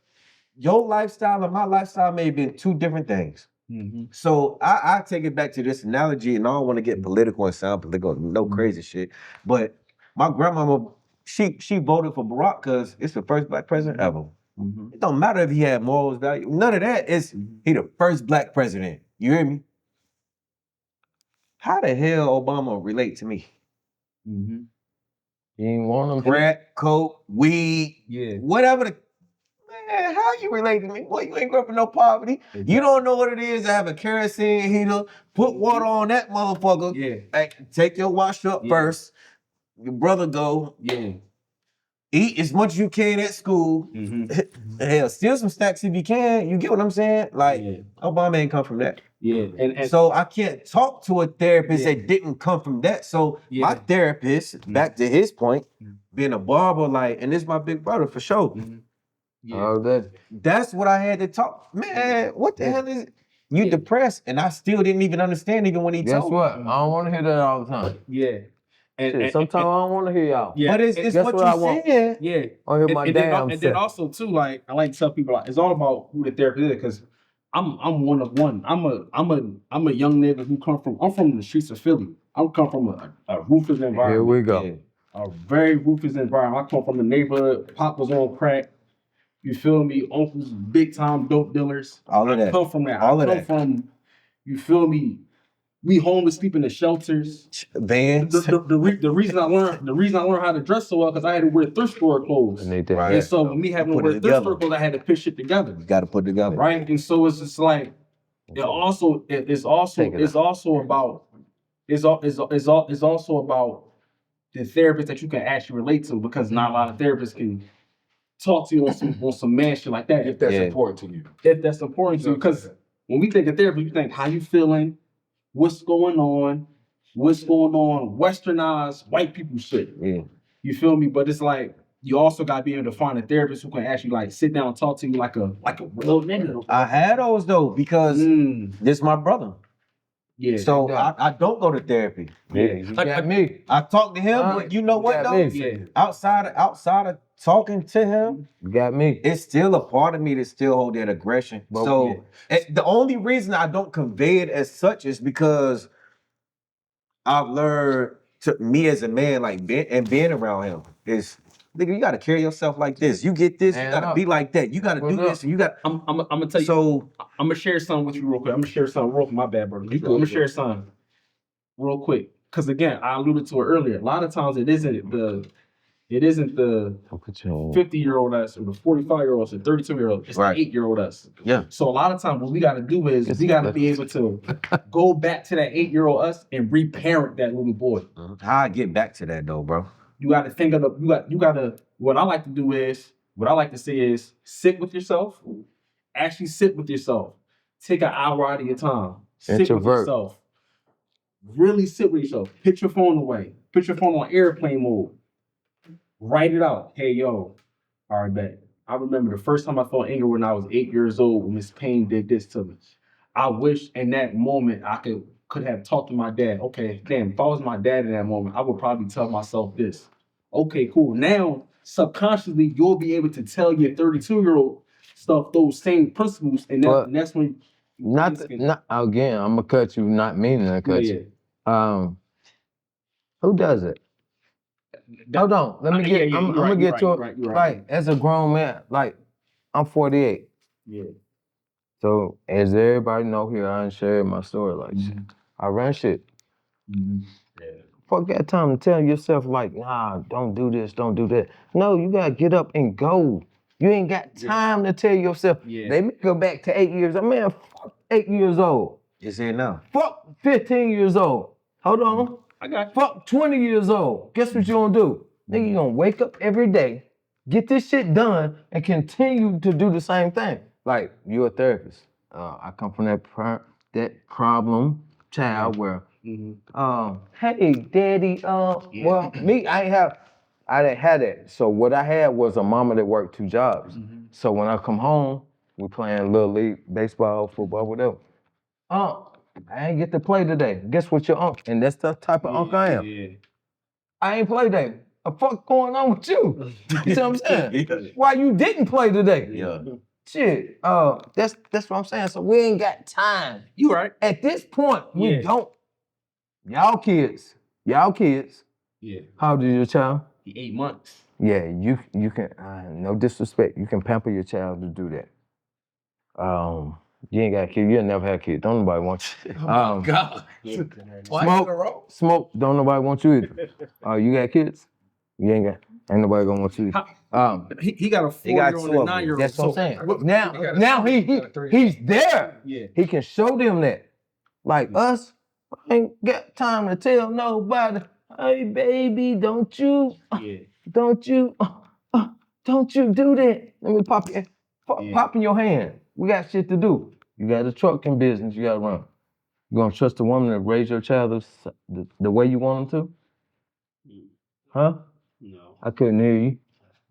your lifestyle and my lifestyle may have been two different things. So I take it back to this analogy, and I don't want to get political and sound political, no crazy shit. But my grandmama, she voted for Barack because it's the first black president ever. It don't matter if he had morals, value, none of that. It's he the first black president. You hear me? How the hell Obama relate to me? You ain't want him to. Crack, coke, weed, whatever the. Man, how you relate to me? Boy, you ain't grew up in no poverty. You don't know what it is to have a kerosene heater. Put water on that motherfucker. Hey, take your wash up first. Your brother go. Eat as much as you can at school. Hell, steal some stacks if you can. You get what I'm saying? Like, Obama ain't come from that. And so I can't talk to a therapist that didn't come from that. So my therapist, back to his point, being a barber, like, and this is my big brother for sure. All day. That's what I had to talk. Man, what the hell is it? You depressed, and I still didn't even understand even when he told me. Guess what? I don't want to hear that all the time. And sometimes I don't want to hear y'all. But it's what you saying. I hear my damn and then also too, like I like to tell people, like it's all about who the therapist is, because I'm one of one. I'm a young nigga who I'm from the streets of Philly. I come from a ruthless environment. Here we go. A very ruthless environment. I come from the neighborhood. Pop was on crack. You feel me? Uncles, big time dope dealers. All of that. I come from that. All of I that. come from, you feel me? We homeless, sleep in the shelters. Vans. The reason I learned how to dress so well because I had to wear thrift store clothes. Right. And so when me having to wear thrift store clothes, I had to put shit together. You got to put it together. Right. And so it's just like it's also about the therapist that you can actually relate to, because not a lot of therapists can talk to you on some man shit like that. If that's important to you. If that's important to you. Because when we think of therapy, we think, how you feeling? What's going on? Westernized white people shit. You feel me? But it's like, you also gotta be able to find a therapist who can actually like sit down and talk to you like a real nigga. I had those though, because this my brother. So I don't go to therapy. You got me. I talk to him, but you know what though? Outside of talking to him, You got me. it's still a part of me that still hold that aggression. The only reason I don't convey it as such is because I've learned, to me as a man, like being around him is, nigga, you gotta carry yourself like this. You get this, you gotta be like that. You gotta do this, and you got. I'm gonna tell you. So I'm gonna share something with you real quick. I'm gonna share something real quick. My bad, brother. I'm gonna share something real quick. because again, I alluded to it earlier. A lot of times it isn't the 50-year-old us or the 45-year-old us or 32-year-old. It's Right. the 8-year-old us. Yeah. So a lot of times what we got to do is we got to be able to go back to that 8-year-old us and reparent that little boy. How I get back to that though, bro? You got to think of you got to. What I like to say is sit with yourself. Actually sit with yourself. Take an hour out of your time. Sit with Introvert. yourself. Really sit with yourself. Put your phone away. Put your phone on airplane mode. Write it out. Hey, yo. All right, bet. I remember the first time I felt anger when I was 8 years old when Miss Payne did this to me. I wish in that moment I could have talked to my dad. Okay, damn, if I was my dad in that moment, I would probably tell myself this. Okay, cool. Now, subconsciously, you'll be able to tell your 32-year-old stuff, those same principles, and that's when not again, I'm gonna cut you, not meaning to cut you. Who does it? Hold on, let me get. I'm gonna get to it. Right, as a grown man, like I'm 48. Yeah. So as everybody know here, I done shared my story like shit. I ran shit. Yeah. Fuck that time to tell yourself like, nah, don't do this, don't do that. No, you gotta get up and go. You ain't got time to tell yourself. Yeah. They may go back to 8 years. Man, fuck 8 years old. It's here now. Fuck 15 years old. Hold on. I got you. Fuck 20 years old. Guess what you gonna do? Nigga, you gonna wake up every day, get this shit done, and continue to do the same thing. Like, you're a therapist. I come from that problem child where, hey, daddy, well, me, I didn't have that. So what I had was a mama that worked 2 jobs. So when I come home, we playing little league, baseball, football, whatever. I ain't get to play today. Guess what your uncle? And that's the type of uncle I am. Yeah. I ain't play today. What the fuck going on with you? You see what I'm saying? Why you didn't play today? Yeah. Shit. That's what I'm saying. So we ain't got time. You right. At this point, we don't. Y'all kids. Yeah. How old is your child? 8 months. Yeah, you can. No disrespect. You can pamper your child to do that. You ain't got kids. You'll never have kids. Don't nobody want you. Oh my God. Smoke. Don't nobody want you either. You got kids? You ain't got. Ain't nobody gonna want you either. He got a 4-year-old and a 9-year-old. That's what I'm saying. Now he's there. Yeah. He can show them that. Like us, I ain't got time to tell nobody. Hey baby, don't you do that. Let me pop in your hand. We got shit to do. You got a trucking business you gotta run. You gonna trust a woman to raise your child the way you want them to? Huh? No. I couldn't hear you.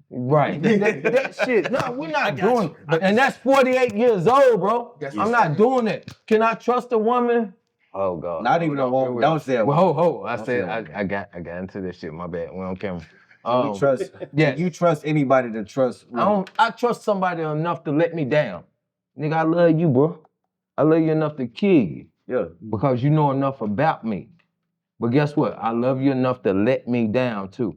Right. that shit. No, we're not doing it. And that's 48 years old, bro. I'm not doing it. Can I trust a woman? Oh God. Not even a woman. Don't say it. Well, ho. I said I got into this shit. My bad. We're on camera. You trust? Yeah. You trust anybody to trust? I trust somebody enough to let me down. Nigga, I love you, bro. I love you enough to kill you. Yeah. Because you know enough about me. But guess what? I love you enough to let me down too.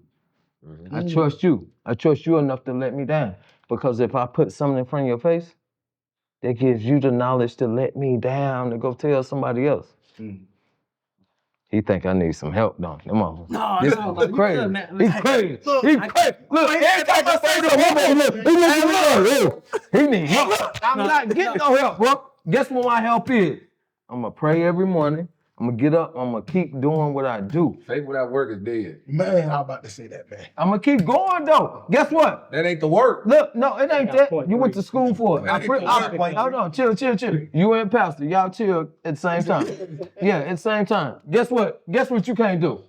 I trust you. I trust you enough to let me down. Because if I put something in front of your face, that gives you the knowledge to let me down to go tell somebody else. He think I need some help, don't he? Come on. No, This no, is crazy. good, man. He's crazy. He's crazy. Look, every time I say to him, he need help. I'm not getting no help, bro. Guess what my help is? I'm gonna pray every morning. I'm gonna get up. I'm gonna keep doing what I do. Faith without work is dead. Man, I'm about to say that, man. I'm gonna keep going though. Guess what? That ain't the work. Look, no, it ain't that. You went to school for it. Hold on, chill. You and Pastor, y'all chill at the same time. Yeah, at the same time. Guess what? Guess what you can't do?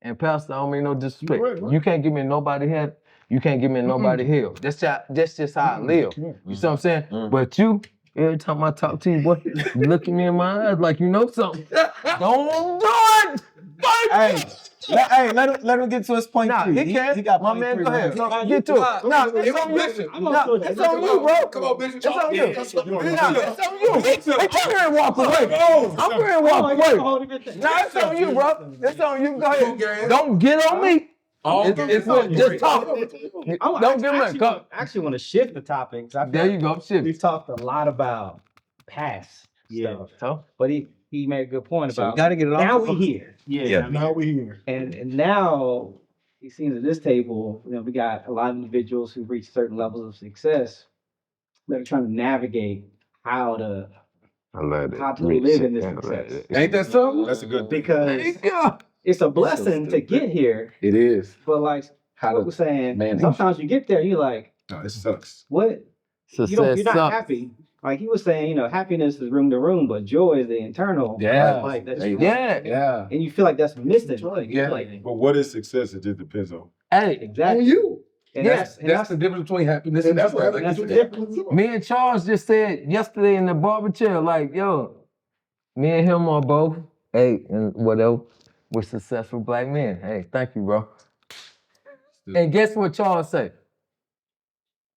And Pastor, I don't mean no disrespect. You can't give me nobody head. You can't give me nobody hell. That's just how I live. You see what I'm saying? But you, every time I talk to you, boy, you look at me in my eyes like you know something. Don't do it! Hey, let him get to his point. Nah, he can. He got my point man, three, go ahead. man. No, get to it. Nah, it's on you. It's on you, bro. Come on, Bishop. It's on you. It's It's on you. Hey, come here and walk away. I'm here and walk away. Nah, it's on you, bro. It's on you. Go ahead. Don't get on me. It's just talk. Don't get me. I actually want to shift the topic. There you go. Shift. We've talked a lot about past stuff, So? but he made a good point So we about gotta get it off now the we here. Yeah. I mean, Now we here. and now it seems at this table, we got a lot of individuals who've reached certain levels of success that are trying to navigate how to I love that. how to live in this success. Ain't that something? That's a good thing. Because Yeah. it's a blessing to get here, It is. but like How what to was saying, manage. sometimes you get there, you're like, No, it sucks. what? Success You're not sucks. happy. Like he was saying, happiness is room to room, but joy is the internal. Yeah. Like that's Yeah. Yeah. and you feel like that's missing. Like, Yeah. But what is success? It just depends on. Hey, exactly. you. And Yes, That's the difference between happiness and And that's joy. what that's the difference. me and Charles just said yesterday in the barber chair, like, yo, me and him are both, hey, and whatever, we're successful black men. Hey, thank you, bro. And guess what Charles said?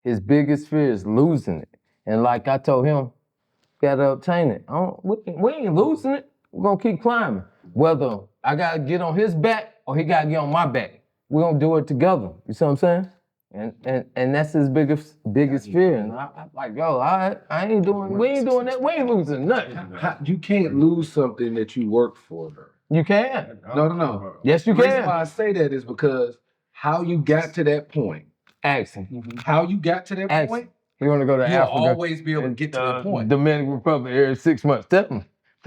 His biggest fear is losing it. And like I told him, gotta obtain it. We ain't losing it. We're gonna keep climbing. Whether I gotta get on his back or he gotta get on my back. We're gonna do it together. You see what I'm saying? And that's his biggest fear. And I'm like, yo, I ain't doing, we ain't doing that. We ain't losing nothing. You can't lose something that you work for. You can. No. Yes, you The reason can. why I say that is because how you got to that point, Ask him. how you got to that Ask point, him. You wanna go to you'll Africa? always be able to get to that point. Dominican Republic every 6 months. Tell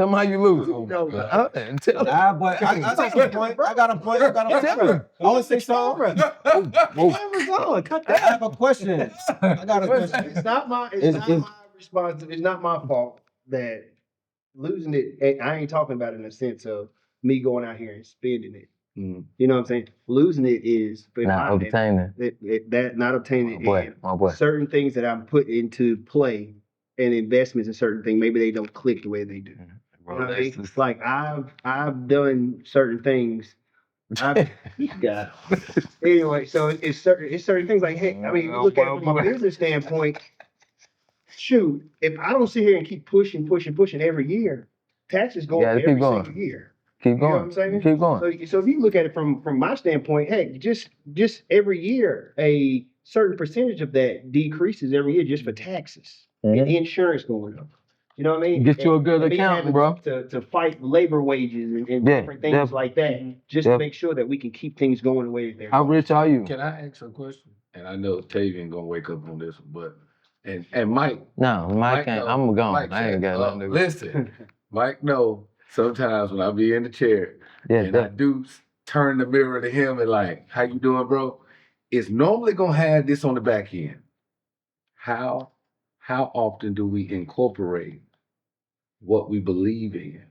him how you lose it. Oh, God. Tell him. But I got a point. I got a point. Tell him. I want to say something. I have a question. I got a question. It's not my responsibility. It's not my fault that losing it. I ain't talking about it in the sense of me going out here and spending it. Mhm. You know what I'm saying? Losing it is Not obtaining. that not obtaining it. My boy. Certain things that I'm put into play and investments in certain things, maybe they don't click the way they do. You know what I mean? Like I've done certain things. Yeah. Anyway, so it's certain things like, hey, I mean, you look at it from a business standpoint. Shoot, if I don't sit here and keep pushing every year, taxes go up Yeah, keep every going. single year. Keep You know what going. I'm saying? Keep going. So if you look at it from my standpoint, hey, just every year a certain percentage of that decreases every year just for taxes and insurance going up. You know what I mean? Get you a good And me accountant, having bro. To fight labor wages and Yeah, different things definitely. like that, just to make sure that we can keep things going the way that they're How going. rich are you? Can I ask a question? And I know Tavian gonna wake up on this one, but and Mike. No, Mike ain't. know- I'm gone. Mike I ain't got nothing to do. Listen, Mike know sometimes when I be in the chair Yeah, and I do turn the mirror to him and like, how you doing, bro? It's normally gonna have this on the back end. How often do we incorporate what we believe in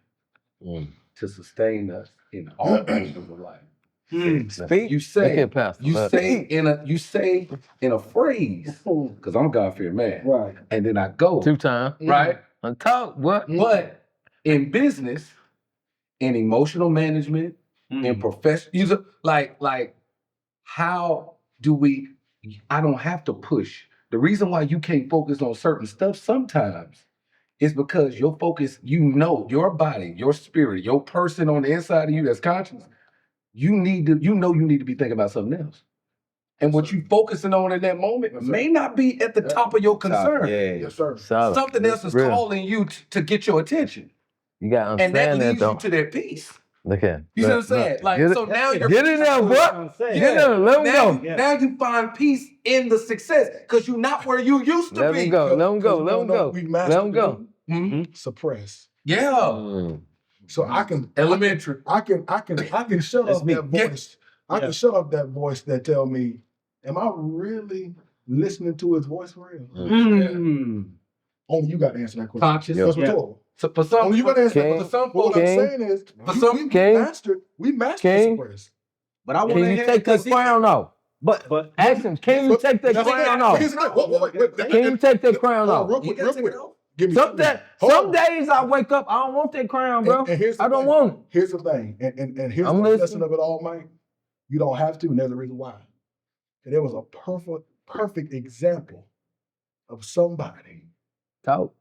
to sustain us in all aspects of life? Speak. You say Pastor. you say in a phrase, because I'm a God-fearing man. Right. And then I go, 2 times. right? On top, what? But in business, in emotional management, in profession, like how do we? I don't have to push. The reason why you can't focus on certain stuff sometimes is because your focus, your body, your spirit, your person on the inside of you that's conscious, you need to be thinking about something else. And what you focusing on in that moment may not be at the top of your concern. Yeah. Yes, sir. Solid. Something else is Real. calling you to get your attention. You gotta And that understand that leads though. you to that peace. Look at. You see what I'm saying? Like, Get so it- now you're Get in there, boy. Say. Get in there. Let him now, go. now you find peace in the success because you're not where you used to Let be. him go. Let him go. Because Let him go. we Let mastered him go. Mhm. suppress. Yeah. So I can Elementary. I can shut That's off me. that voice. I can shut off that voice that tell me, am I really listening to his voice for real? Only you got to answer that question. Conscious. That's what Yeah. told. So for some, Only you got to answer King, that for some But what folks, I'm saying is, For some- we King, mastered King, suppress. But I want Can you take that crown off? But Ask him, can you take that That's it. crown But off? here's the thing. Wait, Can you take that crown Hold on, off? real quick. Give me Some Hold on. days I wake up, I don't want that crown, bro. And here's the I don't thing. want it. Here's the thing, and here's I'm the lesson listening. of it all, Mike. You don't have to, and there's a reason why. And there was a perfect example of somebody Talk.